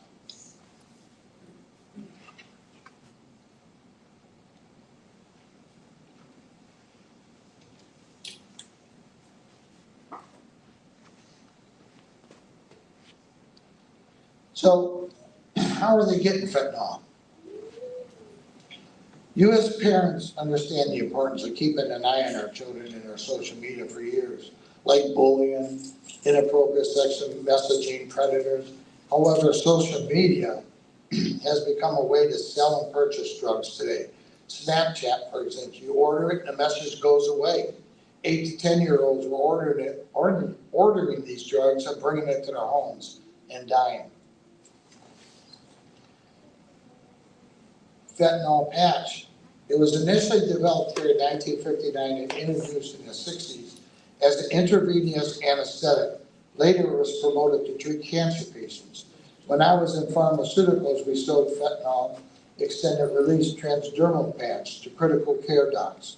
So, how are they getting fentanyl? You as parents understand the importance of keeping an eye on our children and their social media for years, like bullying, inappropriate sexual messaging, predators. However, social media has become a way to sell and purchase drugs today. Snapchat, for example, you order it and the message goes away. 8 to 10-year-olds were ordering these drugs and bringing it to their homes and dying. Fentanyl patch. It was initially developed here in 1959 and introduced in the 60s as an intravenous anesthetic. Later, it was promoted to treat cancer patients. When I was in pharmaceuticals, we sold fentanyl extended release transdermal patch to critical care docs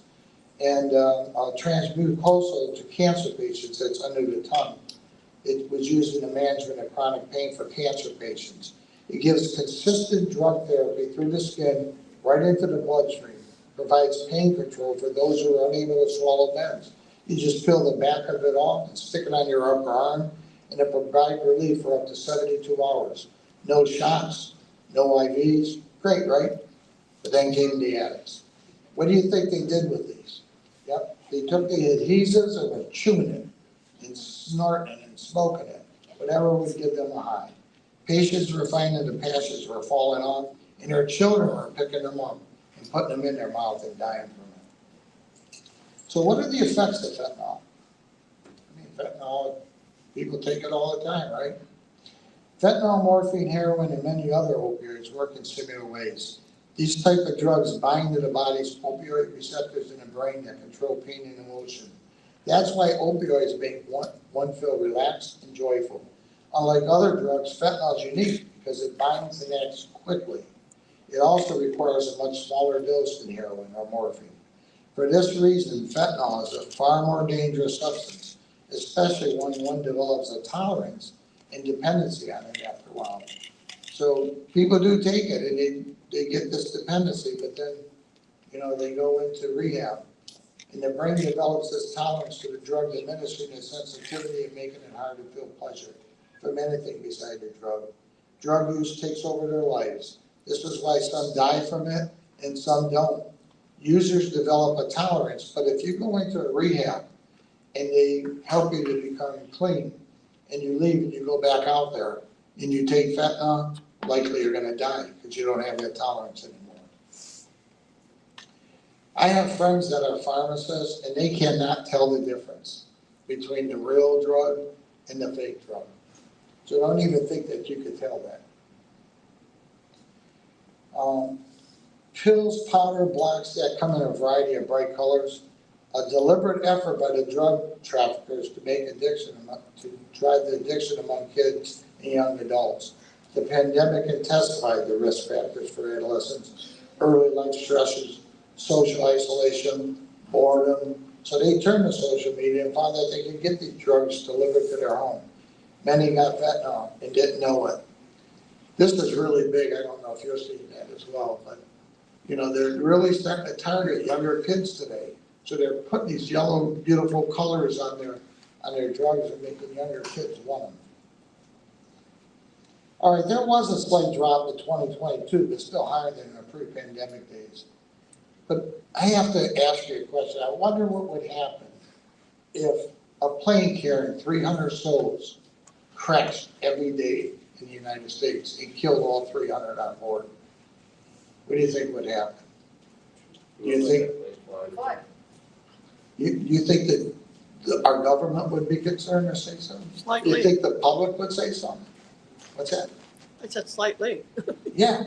and transmucosal to cancer patients that's under the tongue. It was used in the management of chronic pain for cancer patients. It gives consistent drug therapy through the skin right into the bloodstream, provides pain control for those who are unable to swallow meds. You just peel the back of it off and stick it on your upper arm, and it provides relief for up to 72 hours. No shots, no IVs. Great, right? But then came the addicts. What do you think they did with these? Yep, they took the adhesives and were chewing it and snorting it and smoking it, whatever would give them a high. Patients were finding the patches were falling off, and their children were picking them up and putting them in their mouth and dying from it. So what are the effects of fentanyl? I mean, fentanyl, people take it all the time, right? Fentanyl, morphine, heroin, and many other opioids work in similar ways. These type of drugs bind to the body's opioid receptors in the brain that control pain and emotion. That's why opioids make one feel relaxed and joyful. Unlike other drugs, fentanyl is unique because it binds and acts quickly. It also requires a much smaller dose than heroin or morphine. For this reason, fentanyl is a far more dangerous substance, especially when one develops a tolerance and dependency on it after a while. So people do take it and they get this dependency, but then, they go into rehab. And the brain develops this tolerance to the drug, diminishing the sensitivity and making it hard to feel pleasure from anything beside the drug. Drug use takes over their lives. This is why some die from it and some don't. Users develop a tolerance, but if you go into a rehab and they help you to become clean and you leave and you go back out there and you take fentanyl, likely you're gonna die because you don't have that tolerance anymore. I have friends that are pharmacists and they cannot tell the difference between the real drug and the fake drug. So don't even think that you could tell that. Pills, powder, blocks that come in a variety of bright colors. A deliberate effort by the drug traffickers to drive the addiction among kids and young adults. The pandemic intensified the risk factors for adolescents, early life stresses, social isolation, boredom. So they turned to social media and found that they could get these drugs delivered to their home. Many got fentanyl and didn't know it. This is really big. I don't know if you're seeing that as well, but they're really starting to target younger kids today. So they're putting these yellow, beautiful colors on their drugs and making younger kids want them. All right, there was a slight drop in 2022, but still higher than the pre-pandemic days. But I have to ask you a question. I wonder what would happen if a plane carrying 300 souls crashed every day in the United States and killed all 300 on board. What do you think would happen? Do you think? What? You think that our government would be concerned or say something? Slightly. You think the public would say something? What's that? I said slightly. Yeah.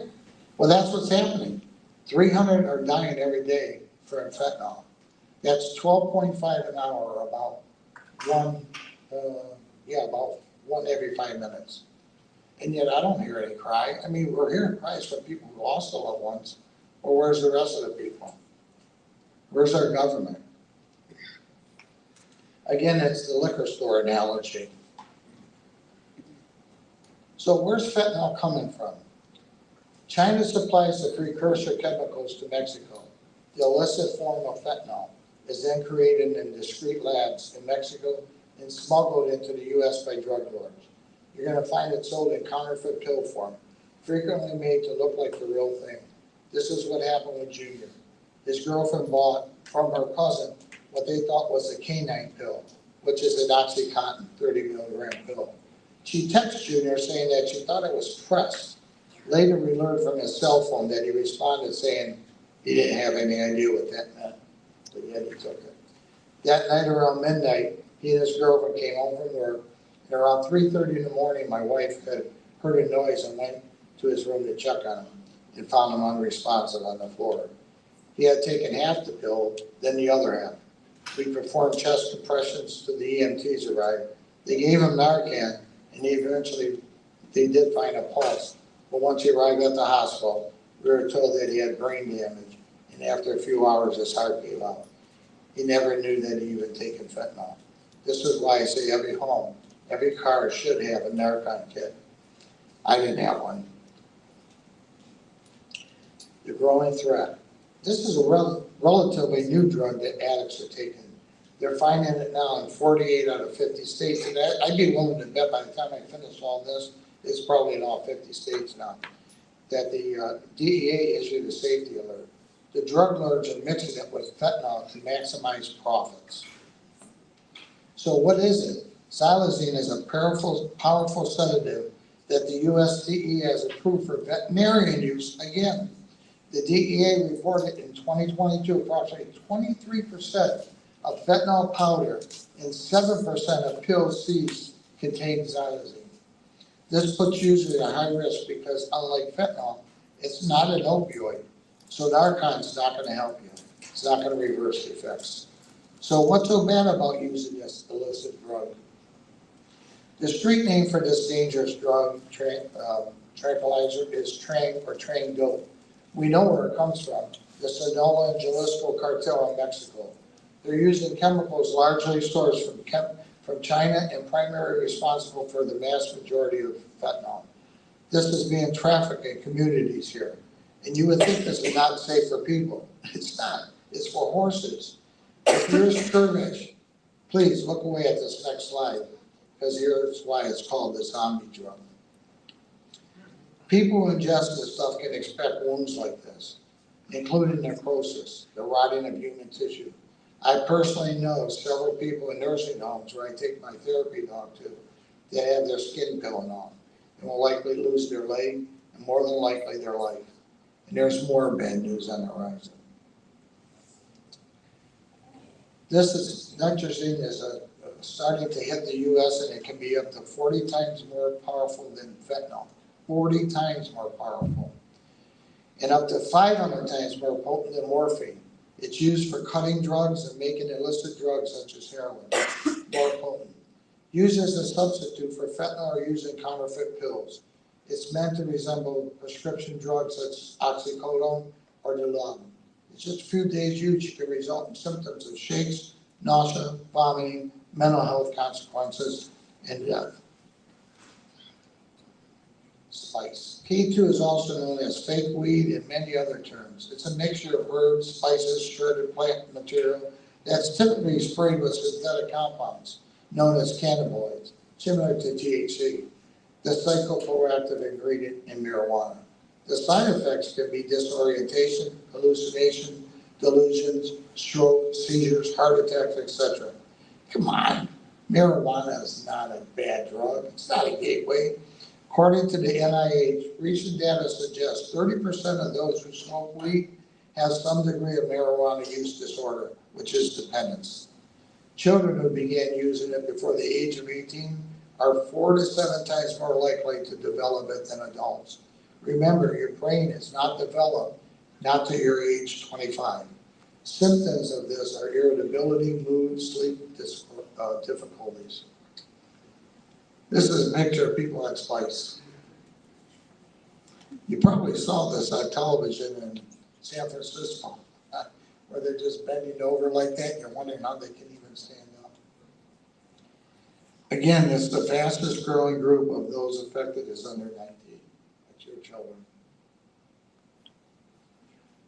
Well, that's what's happening. 300 are dying every day from fentanyl. That's 12.5 an hour, or about one every 5 minutes. And yet I don't hear any cry. I mean, we're hearing cries from people who lost their loved ones. Well, where's the rest of the people? Where's our government? Again, it's the liquor store analogy. So where's fentanyl coming from? China supplies the precursor chemicals to Mexico. The illicit form of fentanyl is then created in discrete labs in Mexico and smuggled into the U.S. by drug lords. You're going to find it sold in counterfeit pill form, frequently made to look like the real thing. This is what happened with Junior. His girlfriend bought from her cousin what they thought was a canine pill, which is an OxyContin 30 milligram pill. She texted Junior saying that she thought it was pressed. Later, we learned from his cell phone that he responded saying he didn't have any idea what that meant, but yet he took it. That night around midnight, he and his girlfriend came home from work, and around 3:30 in the morning, my wife had heard a noise and went to his room to check on him and found him unresponsive on the floor. He had taken half the pill, then the other half. We performed chest compressions till the EMTs arrived. They gave him Narcan, and they did find a pulse. But once he arrived at the hospital, we were told that he had brain damage, and after a few hours, his heart gave out. He never knew that he even taken fentanyl. This is why I say every home, every car should have a Narcan kit. I didn't have one. The growing threat. This is a relatively new drug that addicts are taking. They're finding it now in 48 out of 50 states, and I'd be willing to bet by the time I finish all this, it's probably in all 50 states now, that the DEA issued a safety alert. The drug lords are mixing it with fentanyl to maximize profits. So what is it? Xylazine is a powerful sedative that the US DEA has approved for veterinarian use. Again, the DEA reported in 2022 approximately 23% of fentanyl powder and 7% of pills seized contained xylazine. This puts users at high risk because unlike fentanyl, it's not an opioid. So Narcan's not going to help you. It's not going to reverse the effects. So what's so bad about using this illicit drug? The street name for this dangerous drug, tranquilizer, is Trang or Trang dope. We know where it comes from, the Sinaloa and Jalisco cartel in Mexico. They're using chemicals largely sourced from China and primarily responsible for the mass majority of fentanyl. This is being trafficked in communities here. And you would think this is not safe for people. It's not. It's for horses. If you're skirmish, please look away at this next slide, because here's why it's called the zombie drug. People who ingest this stuff can expect wounds like this, including necrosis, the rotting of human tissue. I personally know several people in nursing homes where I take my therapy dog to that have their skin peeling off and will likely lose their leg and more than likely their life. And there's more bad news on the horizon. This is nitrogen is starting to hit the U.S. and it can be up to 40 times more powerful than fentanyl. 40 times more powerful. And up to 500 times more potent than morphine. It's used for cutting drugs and making illicit drugs such as heroin more potent. Used as a substitute for fentanyl or used in counterfeit pills. It's meant to resemble prescription drugs such as oxycodone or Dilaudid. It's just a few days use can result in symptoms of shakes, nausea, vomiting, mental health consequences, and death. Spice. K2 is also known as fake weed and many other terms. It's a mixture of herbs, spices, shredded plant material that's typically sprayed with synthetic compounds known as cannabinoids, similar to THC, the psychoactive ingredient in marijuana. The side effects can be disorientation, hallucination, delusions, stroke, seizures, heart attacks, etc. Come on, marijuana is not a bad drug. It's not a gateway. According to the NIH, recent data suggests 30% of those who smoke weed have some degree of marijuana use disorder, which is dependence. Children who began using it before the age of 18 are 4 to 7 times more likely to develop it than adults. Remember, your brain is not developed not to your age 25. Symptoms of this are irritability, mood, sleep difficulties. This is a picture of people at Spice. You probably saw this on television in San Francisco, where they're just bending over like that, and you're wondering how they can even stand up. Again, it's the fastest growing group of those affected is under 19. That's your children.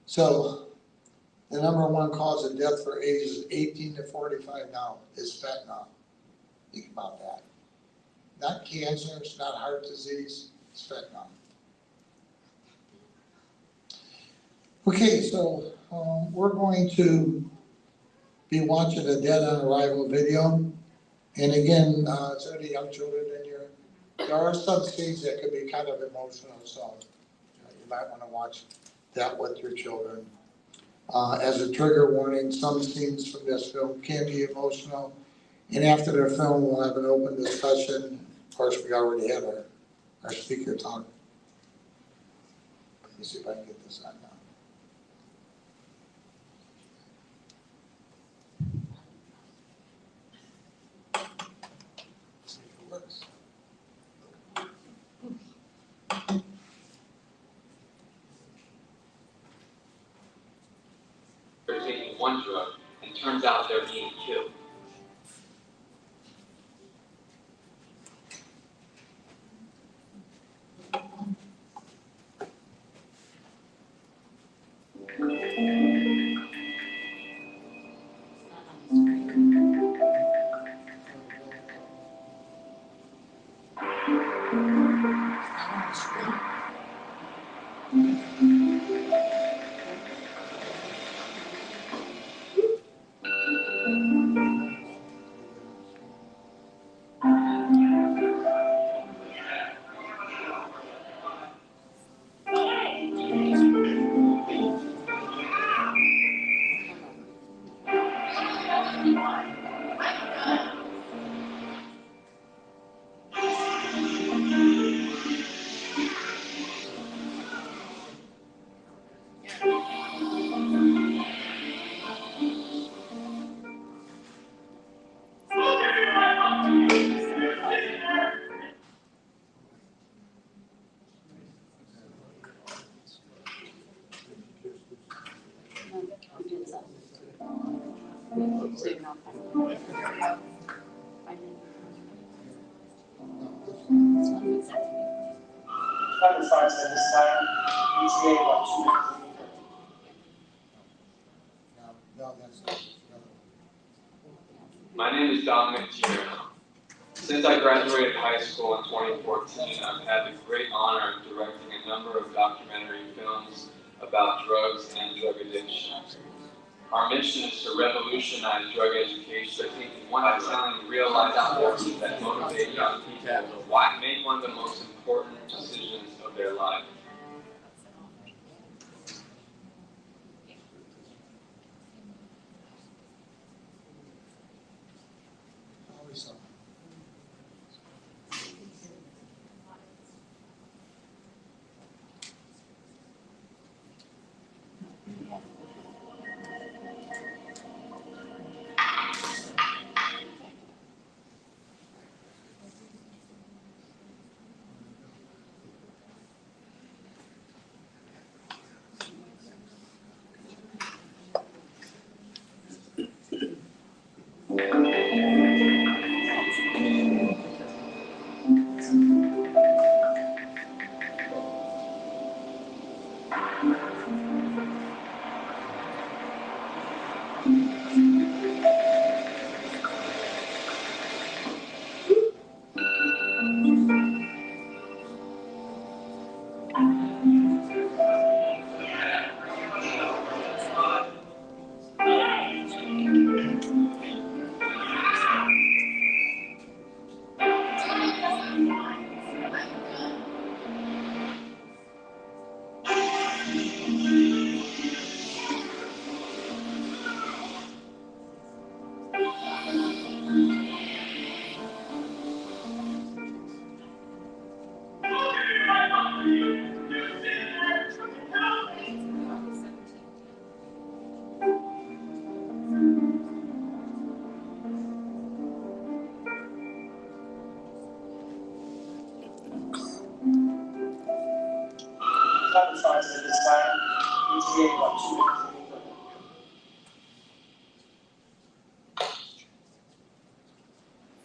So the number one cause of death for ages 18 to 45 now is fentanyl. Think about that. Not cancer, it's not heart disease, it's fentanyl. Okay, so we're going to be watching a dead on arrival video. And again, is there any young children in here? There are some scenes that could be kind of emotional, so you might want to watch that with your children. As a trigger warning, some scenes from this film can be emotional. And after the film, we'll have an open discussion. Of course, we already had our speaker talk. Let me see if I can get this on now. See if it works. They're taking one drug, and turns out they're being killed. No, that's not. My name is Dominic Tier. Since I graduated high school in 2014, I've had the great honor of directing a number of documentary films about drugs and drug addiction. Our mission is to revolutionize drug education by telling real-life stories that motivate young people to make one of the most important decisions of their life. Always something.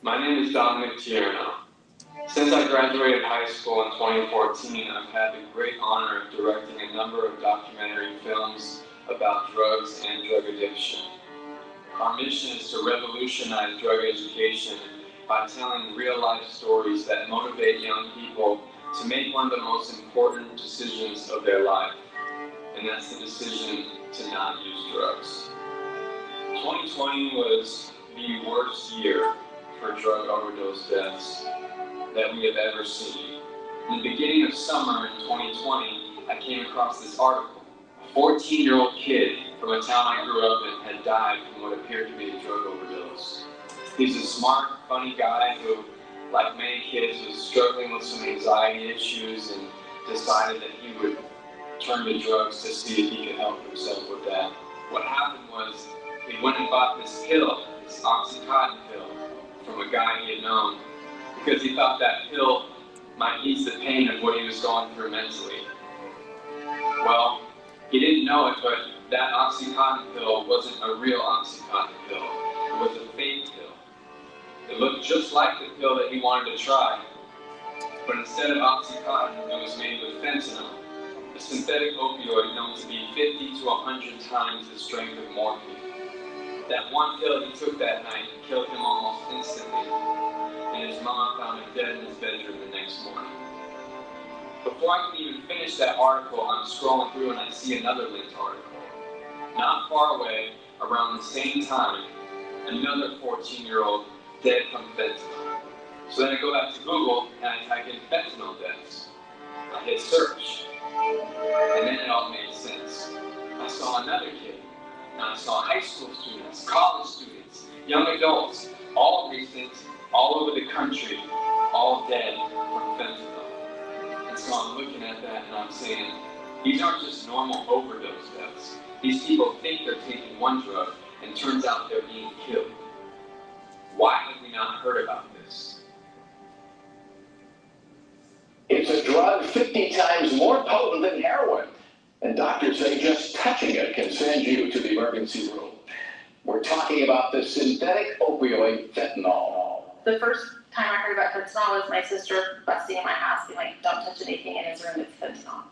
My name name is Dominic Tierno. Since I graduated high school in 2014, I've had the great honor of directing a number of documentary films about drugs and drug addiction. Our mission is to revolutionize drug education by telling real-life stories that motivate young people to make one of the most important decisions of their life, and that's the decision to not use drugs. 2020 was the worst year for drug overdose deaths that we have ever seen. In the beginning of summer in 2020, I came across this article. A 14-year-old kid from a town I grew up in had died from what appeared to be a drug overdose. He's a smart, funny guy who, like many kids, was struggling with some anxiety issues and decided that he would turn to drugs to see if he could help himself with that. What happened was he went and bought this pill, this Oxycontin pill, from a guy he had known, because he thought that pill might ease the pain of what he was going through mentally. Well, he didn't know it, but that Oxycontin pill wasn't a real Oxycontin pill. It was a fake pill. It looked just like the pill that he wanted to try, but instead of Oxycontin, it was made with fentanyl, a synthetic opioid known to be 50 to 100 times the strength of morphine. That one pill he took that night killed him almost instantly, and his mom found him dead in his bedroom the next morning. Before I can even finish that article, I'm scrolling through and I see another linked article. Not far away, around the same time, another 14-year-old dead from fentanyl. So then I go back to Google and I type in fentanyl deaths. I hit search, and then it all made sense. I saw another kid, and I saw high school students, college students, young adults, all recent, all over the country, all dead from fentanyl. And so I'm looking at that and I'm saying, these aren't just normal overdose deaths. These people think they're taking one drug, and turns out they're being killed. Why have we not heard about this? It's a drug 50 times more potent than heroin, and doctors say just touching it can send you to the emergency room. We're talking about the synthetic opioid fentanyl. The first time I heard about fentanyl was my sister busting in my house being like, don't touch anything in his room, it's fentanyl.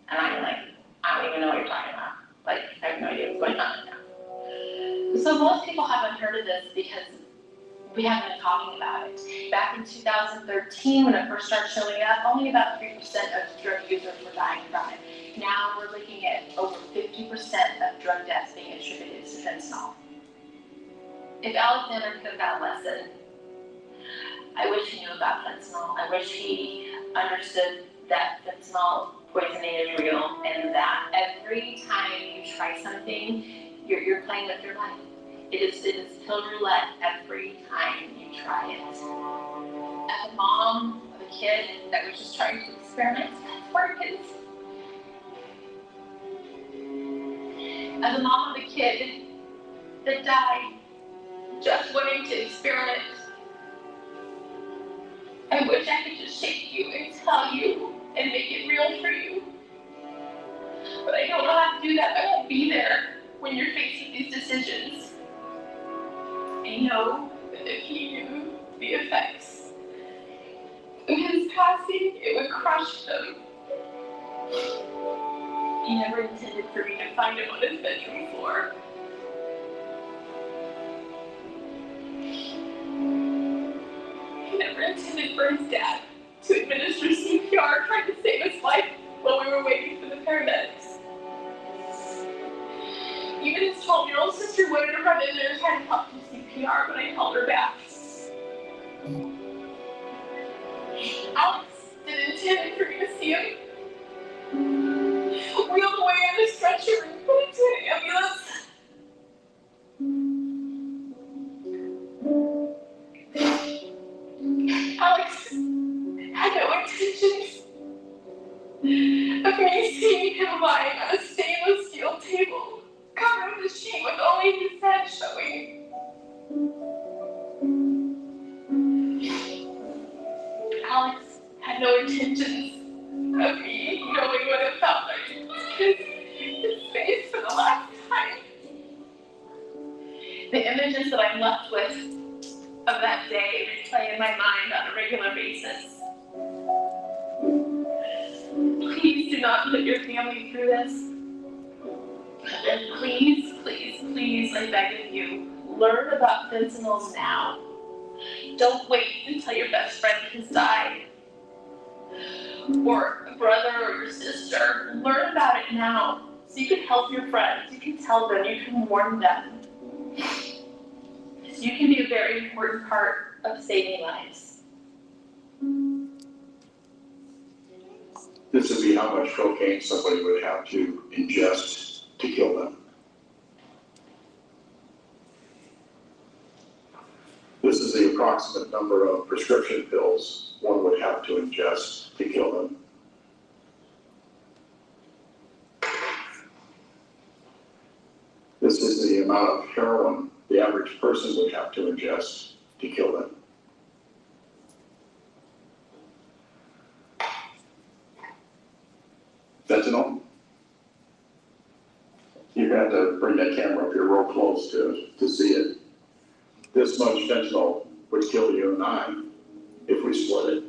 And I'm like, I don't even know what you're talking about. Like, I have no idea what's going on now. So most people haven't heard of this because we haven't been talking about it. Back in 2013, when it first started showing up, only about 3% of drug users were dying from it. Now we're looking at over 50% of drug deaths being attributed to fentanyl. If Alexander could have got a lesson, I wish he knew about fentanyl. I wish he understood that fentanyl poisoning is real and that every time you try something, you're playing with your life. It is pill roulette every time you try it. As a mom of a kid that was just trying to experiment for her kids. As a mom of a kid that died just wanting to experiment, I wish I could just shake you and tell you and make it real for you. But I don't know how to do that. I won't be there when you're faced with these decisions. I know that if he knew the effects of his passing, it would crush him. He never intended for me to find him on his bedroom floor. He never intended for his dad to administer CPR trying to save his life while we were waiting for the paramedics. Even his 12-year-old sister wanted to run in there and try to help him CPR, but I held her back. Alex didn't intend for me to see him. Wheeled away on a stretcher and put into an ambulance. Alex had no intentions of me seeing him lying on a stainless steel table, covered with a sheet with only his head showing. Alex had no intentions of me knowing what it felt like to kiss his face for the last time. The images that I'm left with of of that day replay in my mind on a regular basis. Please do not put your family through this. And please, please, please, I beg of you, learn about fentanyl now. Don't wait until your best friend has died. Or a brother or your sister. Learn about it now. So you can help your friends. You can tell them. You can warn them. You can be a very important part of saving lives. This would be how much cocaine somebody would have to ingest to kill them. This is the approximate number of prescription pills one would have to ingest to kill them. This is the amount of heroin the average person would have to ingest to kill them. Fentanyl. You have to bring that camera up here real close to see it. This much fentanyl would kill you and I if we split it.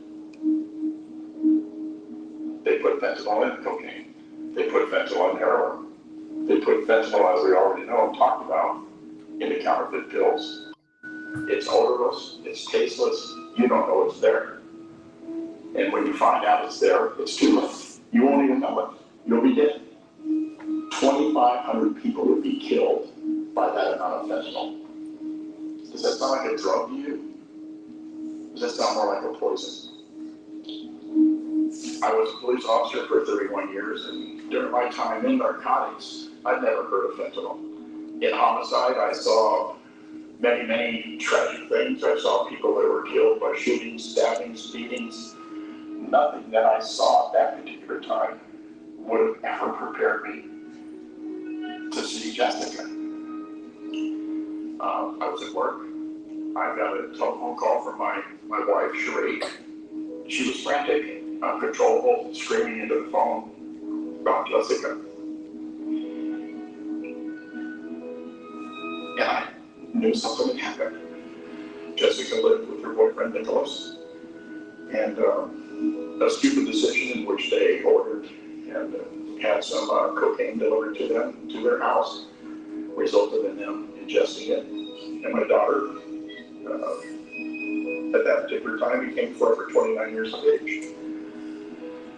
They put fentanyl in cocaine. They put fentanyl in heroin. They put fentanyl, as we already know and talked about, into counterfeit pills. It's odorless, it's tasteless, you don't know it's there. And when you find out it's there, it's too late. You won't even know it. You'll be dead. 2,500 people would be killed by that amount of fentanyl. Does that sound like a drug to you? Does that sound more like a poison? I was a police officer for 31 years, and during my time in narcotics, I'd never heard of fentanyl. In homicide, I saw many, many tragic things. I saw people that were killed by shootings, stabbings, beatings. Nothing that I saw at that particular time would have ever prepared me to see Jessica. I was at work. I got a telephone call from my wife, Sheree. She was frantic, uncontrollable, screaming into the phone about Jessica. And I knew something had happened. Jessica lived with her boyfriend, Nicholas. And a stupid decision in which they ordered and had some cocaine delivered to them, to their house, resulted in them ingesting it. And my daughter, at that particular time, became forever 29 years of age.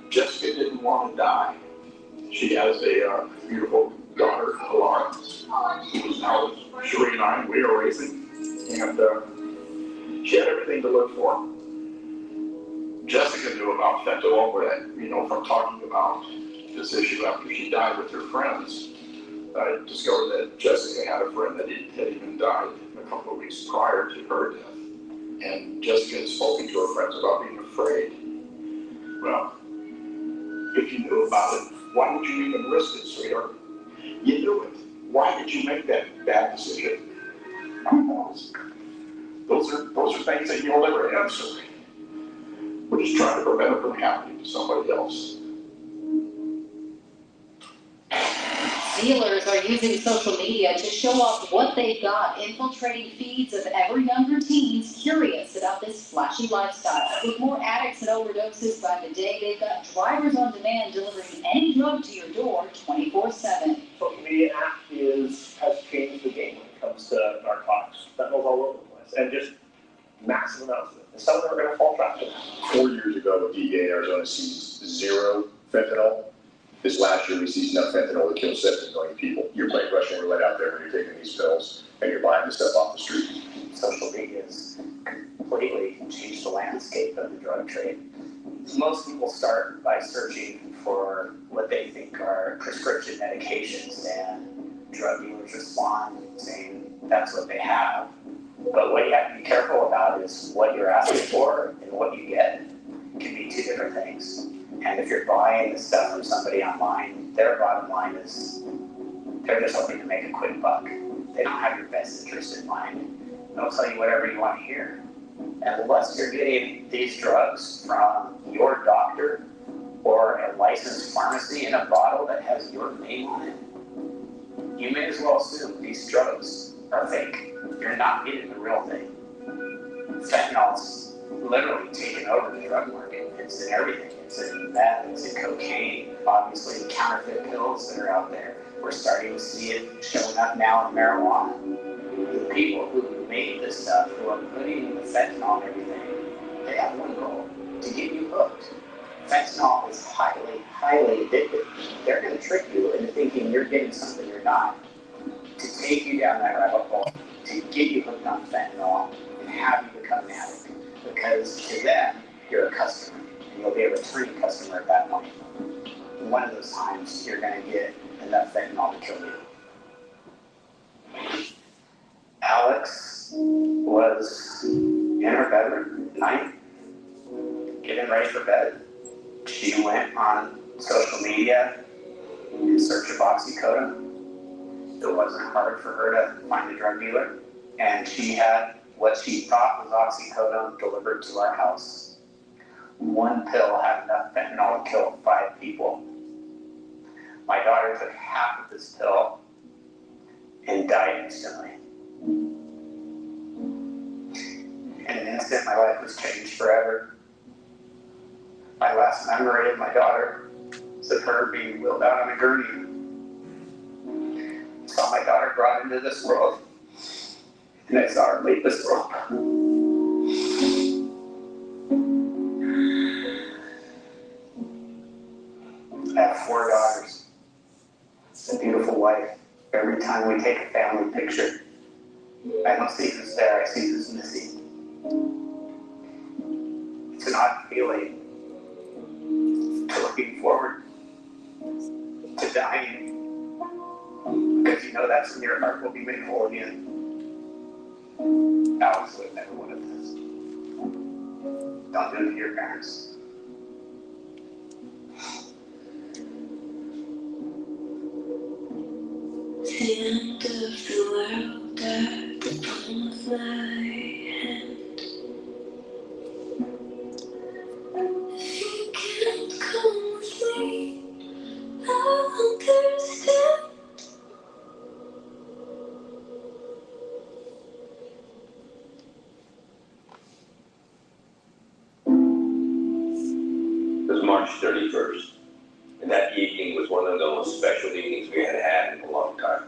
Jessica didn't want to die. She has a beautiful daughter, Alara, who's now with Sheree and I, we are raising. And she had everything to live for. Jessica knew about fentanyl, but from talking about this issue after she died with her friends, I discovered that Jessica had a friend that had even died a couple of weeks prior to her death. And Jessica had spoken to her friends about being afraid. Well, if you knew about it, why would you even risk it, sweetheart? You knew it. Why did you make that bad decision? Those are things that you'll never answer. We're just trying to prevent it from happening to somebody else. Dealers are using social media to show off what they've got, infiltrating feeds of ever younger teens curious about this flashy lifestyle. With more addicts and overdoses by the day, they've got drivers on demand delivering any drug to your door 24/7. Social media app has changed the game when it comes to narcotics. Fentanyl's all over the place, and just massive amounts of it. And some of them are going to fall trapped in that. 4 years ago, the DEA in Arizona seized 0 fentanyl. This last year, we seized enough fentanyl to kill 70 million people. You're playing Russian roulette out there when you're taking these pills and you're buying this stuff off the street. Social media has completely changed the landscape of the drug trade. Most people start by searching for what they think are prescription medications, and drug dealers respond saying that's what they have. But what you have to be careful about is what you're asking for and what you get can be 2 different things. And if you're buying the stuff from somebody online, their bottom line is they're just hoping to make a quick buck. They don't have your best interest in mind. They'll tell you whatever you want to hear. And unless you're getting these drugs from your doctor or a licensed pharmacy in a bottle that has your name on it, you may as well assume these drugs are fake. You're not getting the real thing. Fentanyl's literally taken over the drug market. It's in everything. It's in meth, it's in cocaine, obviously counterfeit pills that are out there. We're starting to see it showing up now in marijuana. The people who made this stuff, who are putting the fentanyl and everything, they have one goal: to get you hooked. Fentanyl is highly, highly addictive. They're going to trick you into thinking you're getting something you're not, to take you down that rabbit hole, to get you hooked on fentanyl and have you become an addict. Because to them, you're a customer, and you'll be a returning customer at that point. One of those times, you're going to get enough fentanyl to kill you. Alex was in her bedroom at night, getting ready for bed. She went on social media in search of oxycodone. It wasn't hard for her to find a drug dealer, and she had what she thought was oxycodone delivered to our house. One pill had enough fentanyl to kill 5 people. My daughter took half of this pill and died instantly. In an instant, my life was changed forever. My last memory of my daughter is of her being wheeled out on a gurney. I saw my daughter brought into this world, and I saw her leave this world. I have 4 daughters, a beautiful wife. Every time we take a family picture, I don't see who's there, I see who's missing. It's an odd feeling to looking forward to dying, because you know that's when your heart will be made whole again. Alex would have never wanted this. Don't do it to your parents. The end of the world at the palm of my hand. If you can't come with me, I'll understand. It was March 31st, and that evening was one of the most special evenings we had had in a long time.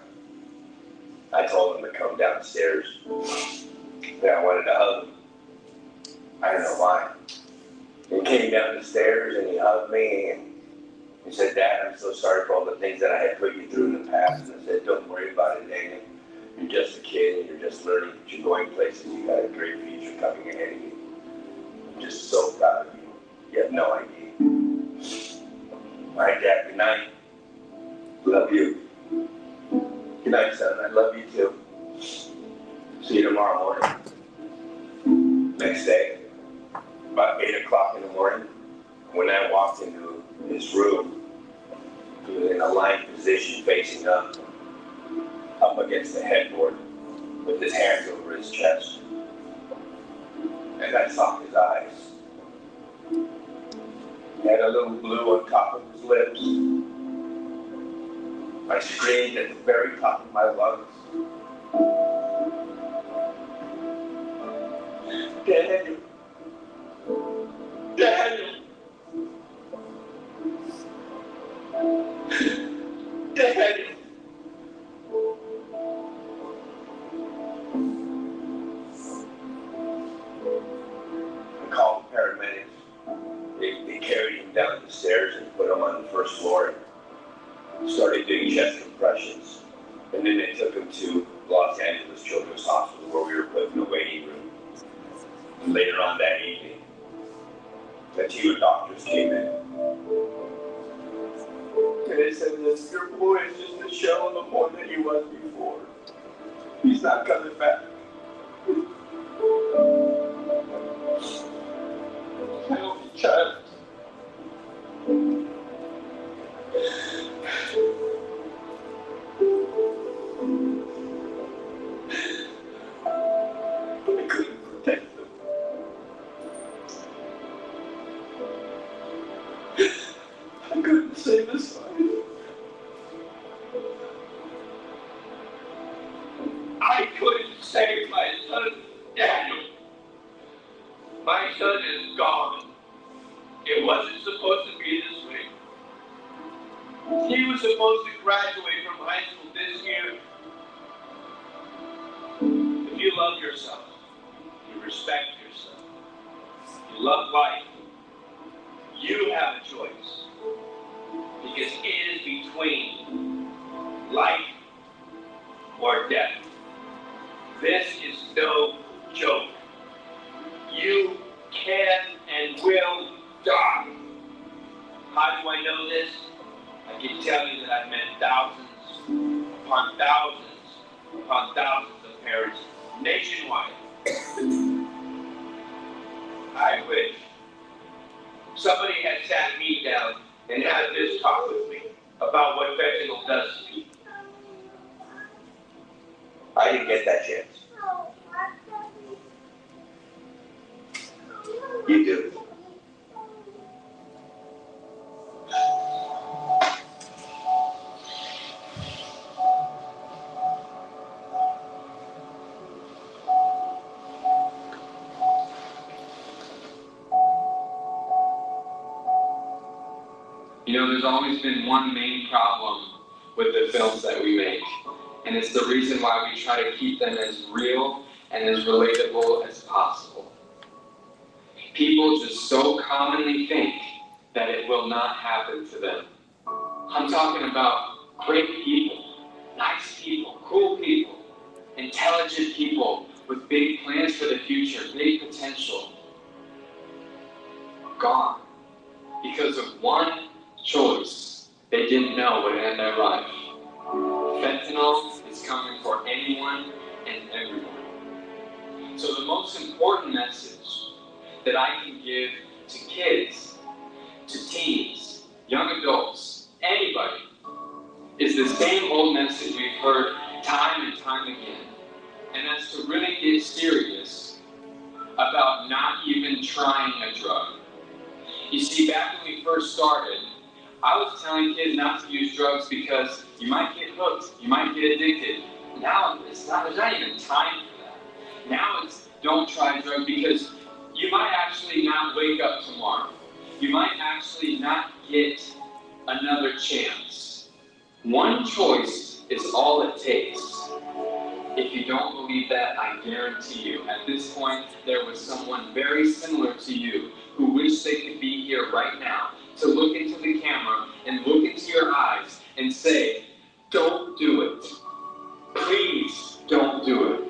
I told him to come downstairs, that I wanted to hug him. I don't know why. He came down the stairs and he hugged me and he said, "Dad, I'm so sorry for all the things that I had put you through in the past." And I said, "Don't worry about it, Daniel. You're just a kid and you're just learning, but you're going places. You got a great future coming ahead of you. I'm just so proud of you. You have no idea." All right, Dad, good night. Love you. Good night, son. I love you too. See you tomorrow morning. Next day, about 8 o'clock in the morning, when I walked into his room, he was in a lying position facing up against the headboard with his hands over his chest. And I saw his eyes. He had a little blue on top of his lips. I screamed at the very top of my lungs, "Daniel! Daniel! Daniel!" I called the paramedics. They carried him down the stairs and put him on the first floor and started doing chest compressions. And then they took him to Los Angeles Children's Hospital where we were put in a waiting room. And later on that evening, the team of doctors came in. And they said, "This, your boy is just a shell of the boy that he was before. He's not coming back." My only child. But I couldn't protect them. I couldn't save his life. I couldn't save my son, Daniel. My son is gone. It wasn't supposed to be this way. He was supposed to graduate from high school this year. If you love yourself, you respect yourself, you love life, you have a choice. Because it is between life or death. This is no joke. You can and will die. How do I know this? I can tell you that I've met thousands upon thousands upon thousands of parents nationwide. I wish somebody had sat me down and had this talk with me about what fentanyl does to people. I didn't get that chance. You do. You know, there's always been one main problem with the films that we make, and it's the reason why we try to keep them as real and as relatable as possible. People just so commonly think that it will not happen to them. I'm talking about great people, nice people, cool people, intelligent people with big plans for the future, big potential. Gone. Because of one choice they didn't know would end their life. Fentanyl is coming for anyone and everyone. So the most important message that I can give to kids, to teens, young adults, anybody, is the same old message we've heard time and time again. And that's to really get serious about not even trying a drug. You see, back when we first started, I was telling kids not to use drugs because you might get hooked, you might get addicted. Now there's not even time for that. Now it's don't try drugs because you might actually not wake up tomorrow. You might actually not get another chance. One choice is all it takes. If you don't believe that, I guarantee you, at this point, there was someone very similar to you who wished they could be here right now to look into the camera and look into your eyes and say, don't do it. Please don't do it.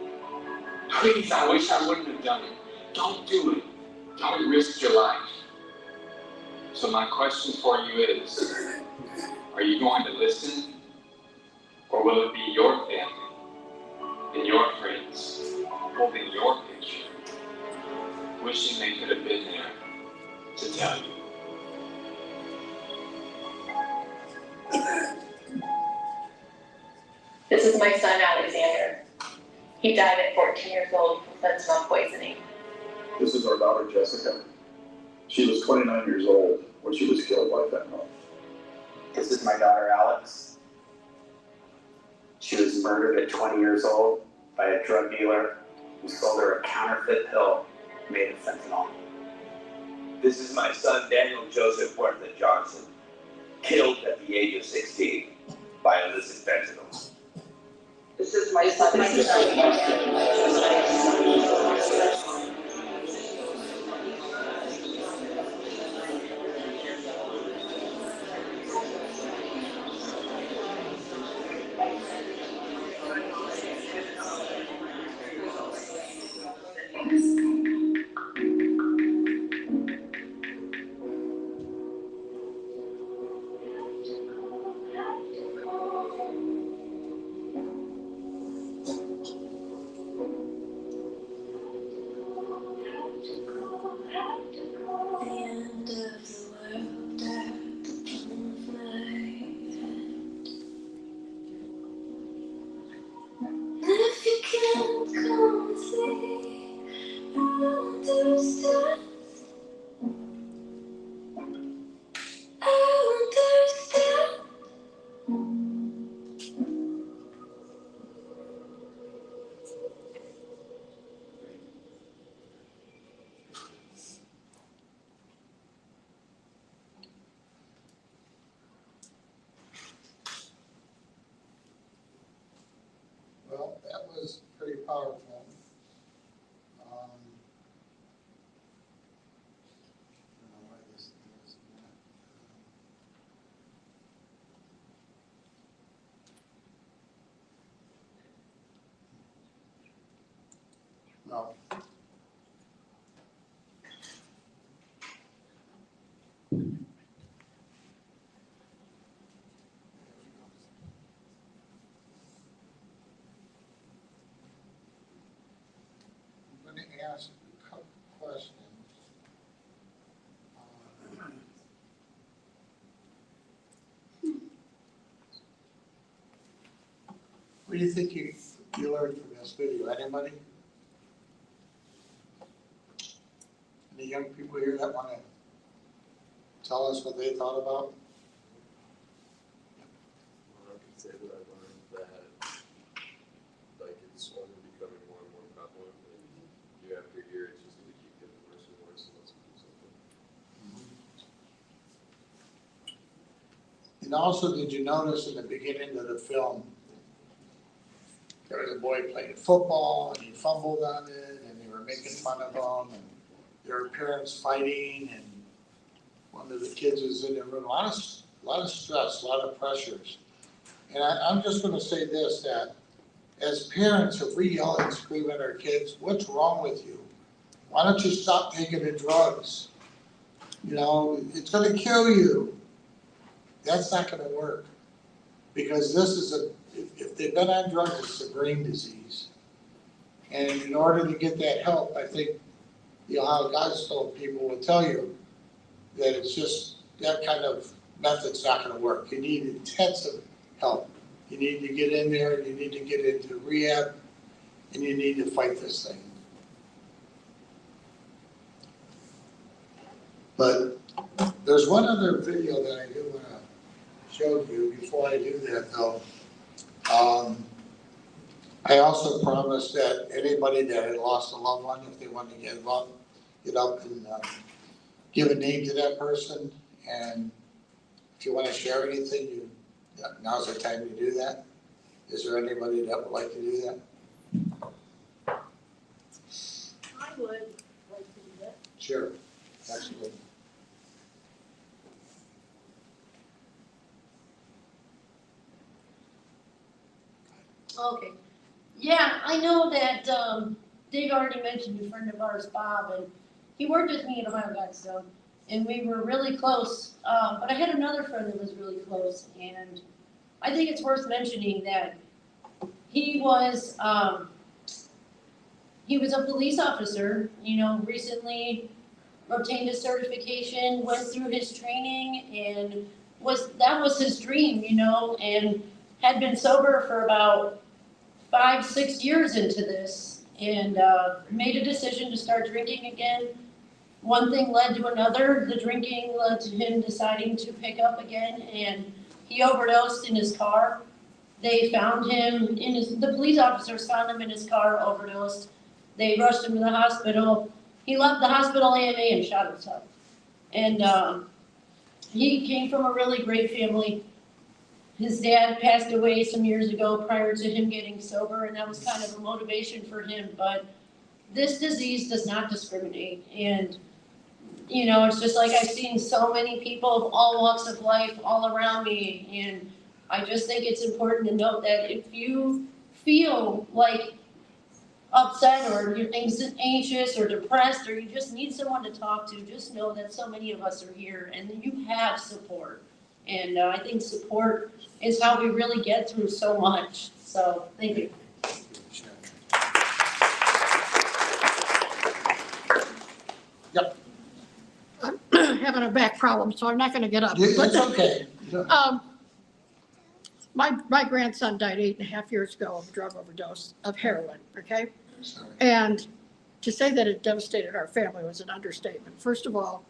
Please, I wish I wouldn't have done it. Don't do it. Don't risk your life. So my question for you is, are you going to listen? Or will it be your family and your friends holding your picture, wishing they could have been there to tell you? This is my son, Alexander. He died at 14 years old from fentanyl poisoning. This is our daughter, Jessica. She was 29 years old when she was killed by fentanyl. This is my daughter, Alex. She was murdered at 20 years old by a drug dealer who sold her a counterfeit pill made of fentanyl. This is my son, Daniel Joseph Huerta Johnson, killed at the age of 16 by illicit fentanyl. This is my son. to ask a couple questions. What do you think you learned from this video? Anybody? Any young people here that want to tell us what they thought about? Well, I can say that I learned that like it's only becoming more and more prevalent, and year after year it's just going to keep getting worse and worse unless we do something. And also, did you notice in the beginning of the film, there was a boy playing football and he fumbled on it and they were making fun of him and there were parents fighting and one of the kids was in the room. A lot of stress, a lot of pressures. And I'm just gonna say this, that as parents, if we yell and scream at our kids, what's wrong with you? Why don't you stop taking the drugs? You know, it's gonna kill you. That's not gonna work. Because this is if they've been on drugs, it's a brain disease. And in order to get that help, I think, you know, how God's told people will tell you that it's just, that kind of method's not gonna work. You need intensive help. You need to get in there, you need to get into rehab, and you need to fight this thing. But there's one other video that I do wanna show you. Before I do that though, I also promised that anybody that had lost a loved one, if they wanted to get up and give a name to that person. And if you want to share anything, now's the time to do that. Is there anybody that would like to do that? I would like to do that. Sure, absolutely. Okay. Yeah, I know that, Dave already mentioned a friend of ours, Bob, and he worked with me at Ohio Guidestone, and we were really close. But I had another friend that was really close, and I think it's worth mentioning that he was a police officer, you know, recently obtained his certification, went through his training, and that was his dream, you know, and had been sober for about 5-6 years into this, and made a decision to start drinking again. One thing led to another. The drinking led to him deciding to pick up again, and he overdosed in his car. They found him the police officers found him in his car, overdosed. They rushed him to the hospital. He left the hospital AMA and shot himself. And he came from a really great family. His dad passed away some years ago prior to him getting sober, and that was kind of a motivation for him. But this disease does not discriminate. And, you know, it's just like I've seen so many people of all walks of life all around me. And I just think it's important to note that if you feel like upset or you're anxious or depressed or you just need someone to talk to, just know that so many of us are here and you have support. And I think support is how we really get through so much. So, thank you. Yep. I'm having a back problem, so I'm not gonna get up. It's okay. My grandson died 8.5 years ago of a drug overdose of heroin, okay? Sorry. And to say that it devastated our family was an understatement. First of all,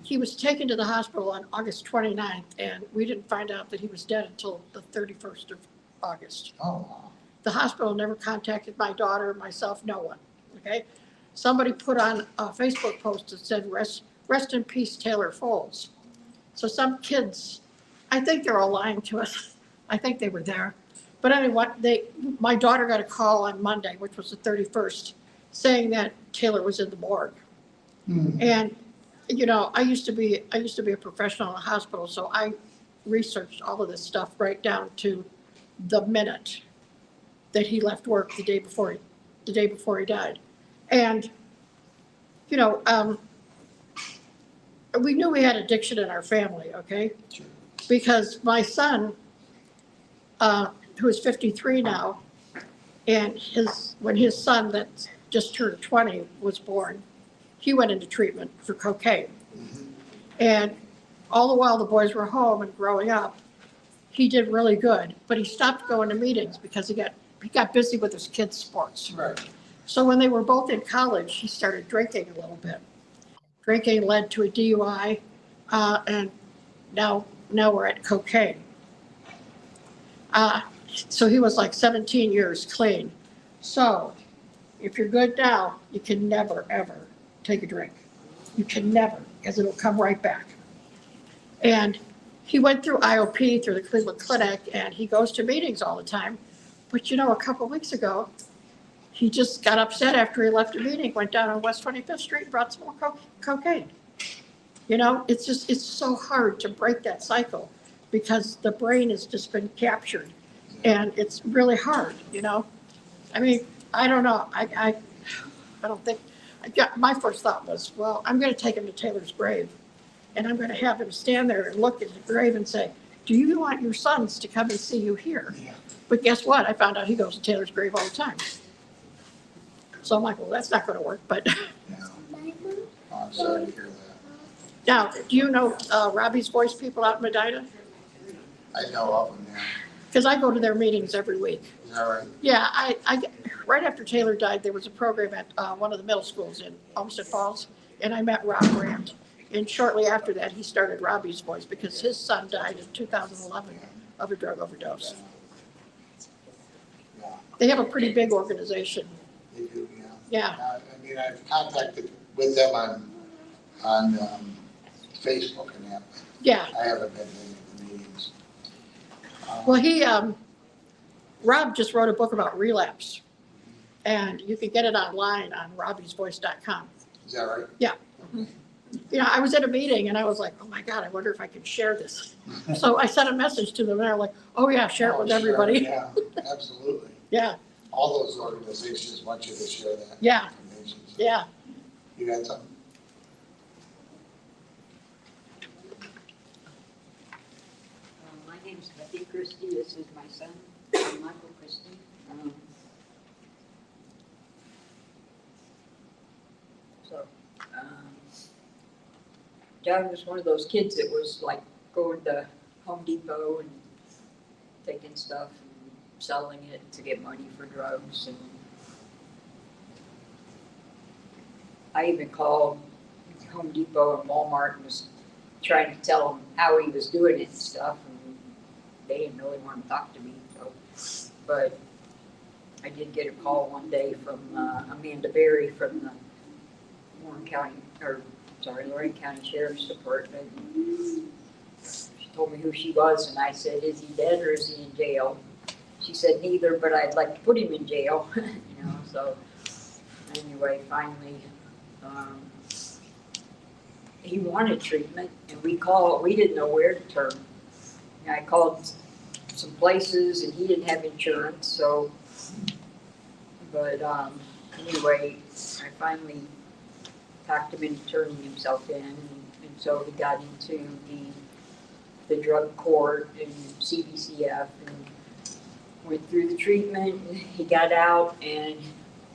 he was taken to the hospital on August 29th, and we didn't find out that he was dead until the 31st of August. Oh, wow. The hospital never contacted my daughter, myself, no one, okay? Somebody put on a Facebook post that said, rest in peace, Taylor Foles. So some kids, I think they're all lying to us. I think they were there. But anyway, my daughter got a call on Monday, which was the 31st, saying that Taylor was in the morgue. And, you know, I used to be a professional in the hospital, so I researched all of this stuff right down to the minute that he left work the day before he died. And, you know, we knew we had addiction in our family, okay? Sure. Because my son, who is 53 now, and when his son that just turned 20, was born. He went into treatment for cocaine. And all the while the boys were home and growing up, he did really good, but he stopped going to meetings because he got busy with his kids' sports. Right. So when they were both in college, he started drinking a little bit. Drinking led to a DUI, and now we're at cocaine. So he was like 17 years clean. So if you're good now, you can never, ever take a drink. You can never, because it'll come right back. And he went through IOP through the Cleveland Clinic, and he goes to meetings all the time. But a couple of weeks ago, he just got upset after he left a meeting, went down on West 25th Street and brought some more cocaine. It's so hard to break that cycle because the brain has just been captured, and it's really hard, I mean, I don't know. I don't think, my first thought was, well, I'm going to take him to Taylor's grave, and I'm going to have him stand there and look at the grave and say, do you want your sons to come and see you here? Yeah. But guess what? I found out he goes to Taylor's grave all the time. So I'm like, well, that's not going to work, but. Yeah. Oh, I'm sorry to hear that. Now, do you know Robbie's Voice people out in Medina? I know of them, yeah. Because I go to their meetings every week. Is that right? Yeah, I right after Taylor died, there was a program at one of the middle schools in Olmsted Falls, and I met Rob Brandt. And shortly after that, he started Robbie's Voice because his son died in 2011 of a drug overdose. Yeah. They have a pretty big organization. They do, Yeah. I mean, I've contacted with them on Facebook and that. Yeah. I haven't been to the meetings. Well, Rob just wrote a book about relapse, and you can get it online on robbiesvoice.com. Is that right? Yeah. I was at a meeting and I was like, oh my God, I wonder if I can share this. So I sent a message to them and they're like, oh yeah, share it with everybody. Yeah, absolutely. Yeah. All those organizations want you to share that Yeah. information. So Yeah. You got something? My name's Betty Christie. This is my son, Michael Christie. John was one of those kids that was like going to Home Depot and taking stuff and selling it to get money for drugs. And I even called Home Depot and Walmart and was trying to tell them how he was doing it and stuff, and they didn't really want to talk to me. So, but I did get a call one day from Amanda Berry from the Lorraine County Sheriff's Department. She told me who she was, and I said, "Is he dead or is he in jail?" She said, "Neither, but I'd like to put him in jail." So anyway, finally, he wanted treatment, and we didn't know where to turn. And I called some places, and he didn't have insurance, so, but anyway, I finally talked him into turning himself in, and so he got into the drug court and CBCF and went through the treatment. He got out and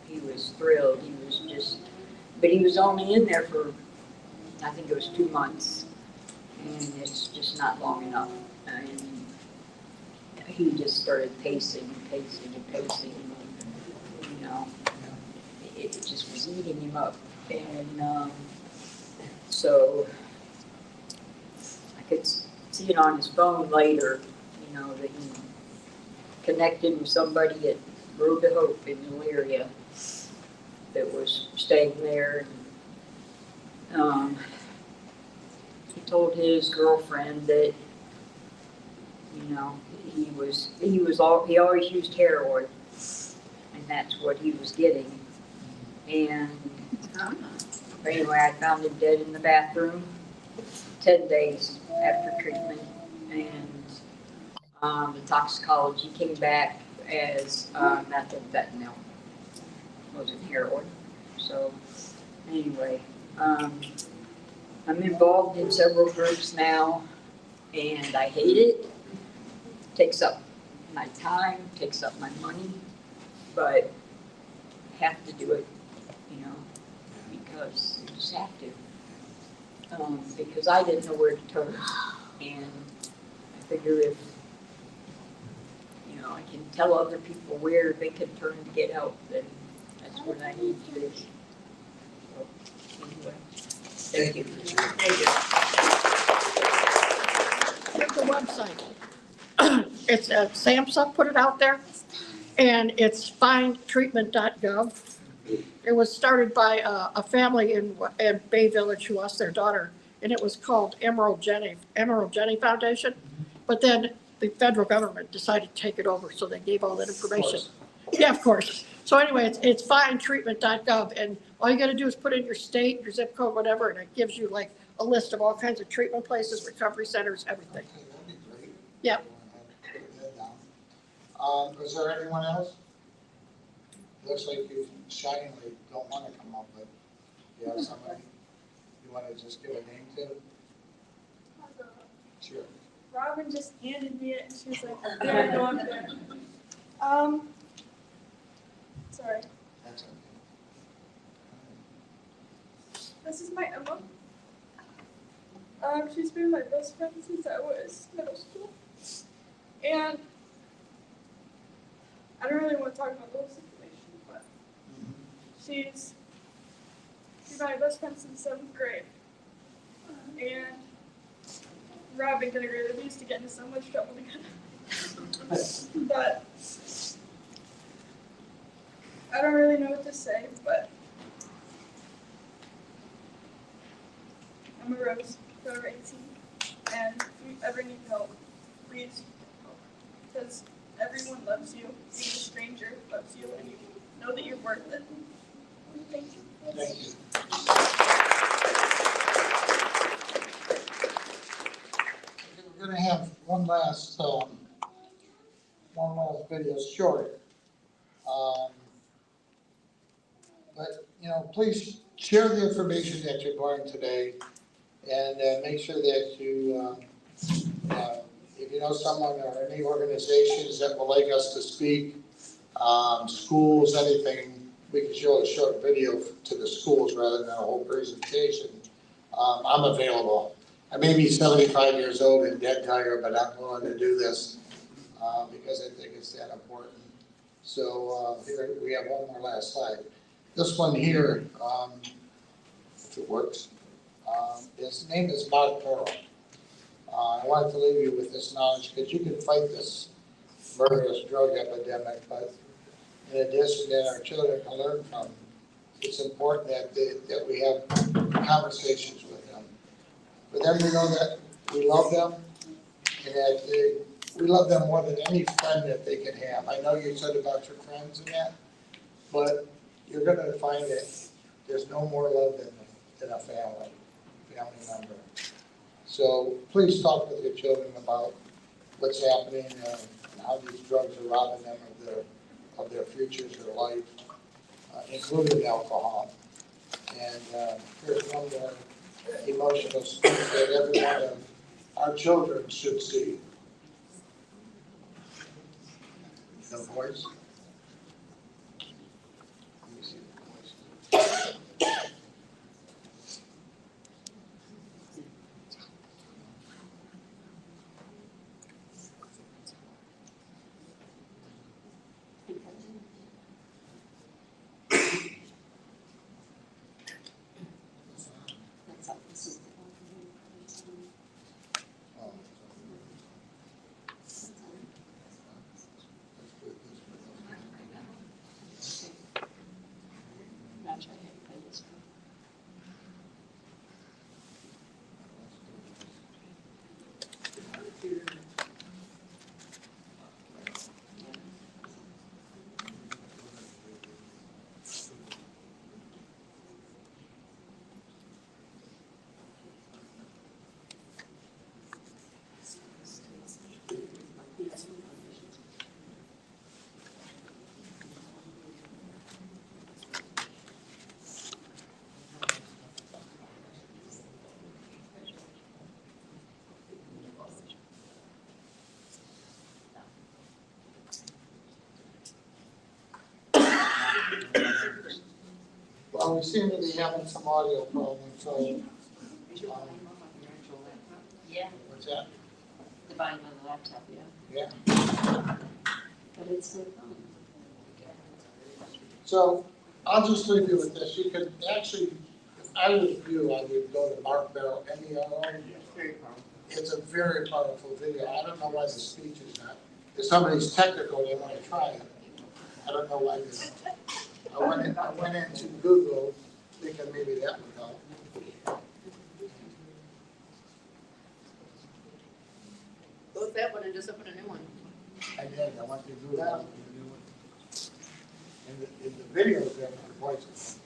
he was thrilled. But he was only in there for, I think it was 2 months, and it's just not long enough. And he just started pacing and pacing and pacing, it just was eating him up. And so I could see it on his phone later, that he connected with somebody at Road to Hope in Elyria that was staying there. And, he told his girlfriend that, he always used heroin, and that's what he was getting. And anyway, I found him dead in the bathroom 10 days after treatment, and the toxicology came back as methamphetamine. Wasn't heroin. So anyway, I'm involved in several groups now, and I hate it. Takes up my time, takes up my money, but I have to do it you know, because you just have to. Because I didn't know where to turn, and I figure if, you know, I can tell other people where they can turn to get help, then that's what I need to do. So, anyway, thank you. Thank you. Here's the website. It's SAMHSA put it out there, and it's findtreatment.gov. It was started by a family in Bay Village who lost their daughter, and it was called Emerald Jenny Foundation. But then the federal government decided to take it over, so they gave all that information. Yeah, of course. So anyway, it's findtreatment.gov, and all you got to do is put in your state, your zip code, whatever, and it gives you like a list of all kinds of treatment places, recovery centers, everything. Okay, that'd be great. Yeah. Put that down. Is there anyone else? Looks like you shyingly don't want to come up, but you have somebody you want to just give a name to? Sure. Robin just handed me it and she was like, there, go up there. Sorry. That's okay. This is my Emma. She's been my best friend since I was middle school. And I don't really want to talk about those information, but she's been my best friend since 7th grade. And Robin can agree that we used to get into so much trouble together. But I don't really know what to say, but I'm a Rose, forever 18, and if you ever need help, please help. Because everyone loves you, even a stranger loves you, and you know that you're worth it. Thank you. Thank you. We're going to have one last video, short. But, you know, please share the information that you're learning today, and make sure that you, if you know someone or any organizations that would like us to speak, schools, anything, we can show a short video to the schools rather than a whole presentation. I'm available. I may be 75 years old and dead tired, but I'm willing to do this because I think it's that important. So here we have one more last slide. This one here, if it works, his name is Mark Pearl. I wanted to leave you with this knowledge because you can fight this murderous drug epidemic, but in addition that our children can learn from, it's important that we have conversations with them. For them to know that we love them and that we love them more than any friend that they can have. I know you said about your friends and that, but you're going to find that there's no more love than a family member. So please talk with your children about what's happening and how these drugs are robbing them of their futures, their life, including alcohol. And here's one more emotional speech that every one of our children should see. No voice? Let me see the voice. we seem to be having some audio problems, so, Yeah, what's that? the volume on the laptop, yeah. Yeah. But it's so fun. So I'll just leave you with this. You could actually, if I was you, I would go to Mark Barrow, MERO. Very powerful. It's a very powerful video. I don't know why the speech is not. If somebody's technical, they want to try it. I don't know why this. I went into Google thinking maybe that would help. Close that one and just open a new one. I did. I went to Google. In the videos, there are voices.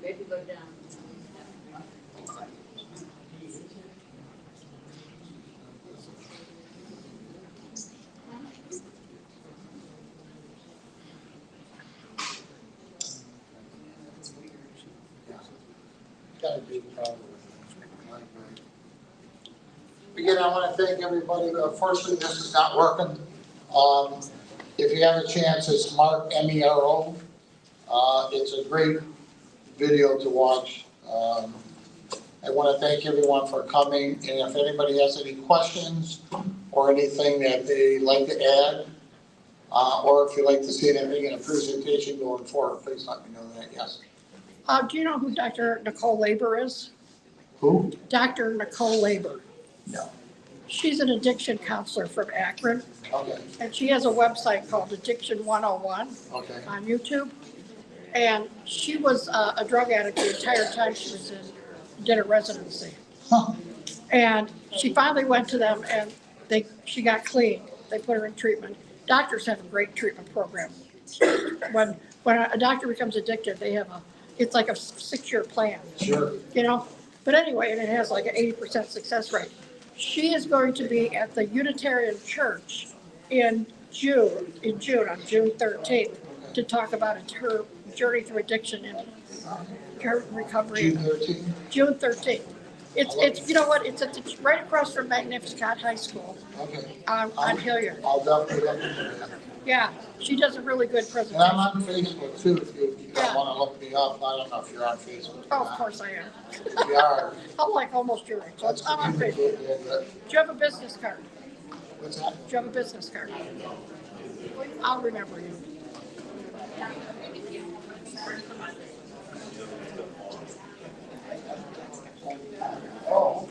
Maybe go down. Gotta do the problem. Again, I want to thank everybody. Unfortunately, this is not working. If you have a chance, it's Mark MERO. It's a great video to watch. I want to thank everyone for coming, and if anybody has any questions or anything that they'd like to add, or if you'd like to see anything in a presentation going forward, please let me know that. Yes. Do you know who Dr. Nicole Labor is? Who? Dr. Nicole Labor. No. She's an addiction counselor from Akron. Okay. And she has a website called Addiction 101 Okay. on YouTube. And she was a drug addict the entire time she was did her residency. Huh. And she finally went to them and she got clean. They put her in treatment. Doctors have a great treatment program. When a doctor becomes addicted, it's like a 6-year plan. Sure. You know? But anyway, and it has like an 80% success rate. She is going to be at the Unitarian Church in June, on June 13th, to talk about her journey through addiction and her recovery. June 13th? June 13th. It's you know what, it's right across from Magnificat High School. Okay. On Hilliard. I'll definitely look into that. Yeah, she does a really good And presentation. I'm on Facebook too, if you want to look me up. I don't know if you're on Facebook. Oh, of course I am. You are. I'm like almost your age, so I'm on Facebook. Yeah, good. Do you have a business card? What's that? Do you have a business card? I'll remember you. Oh.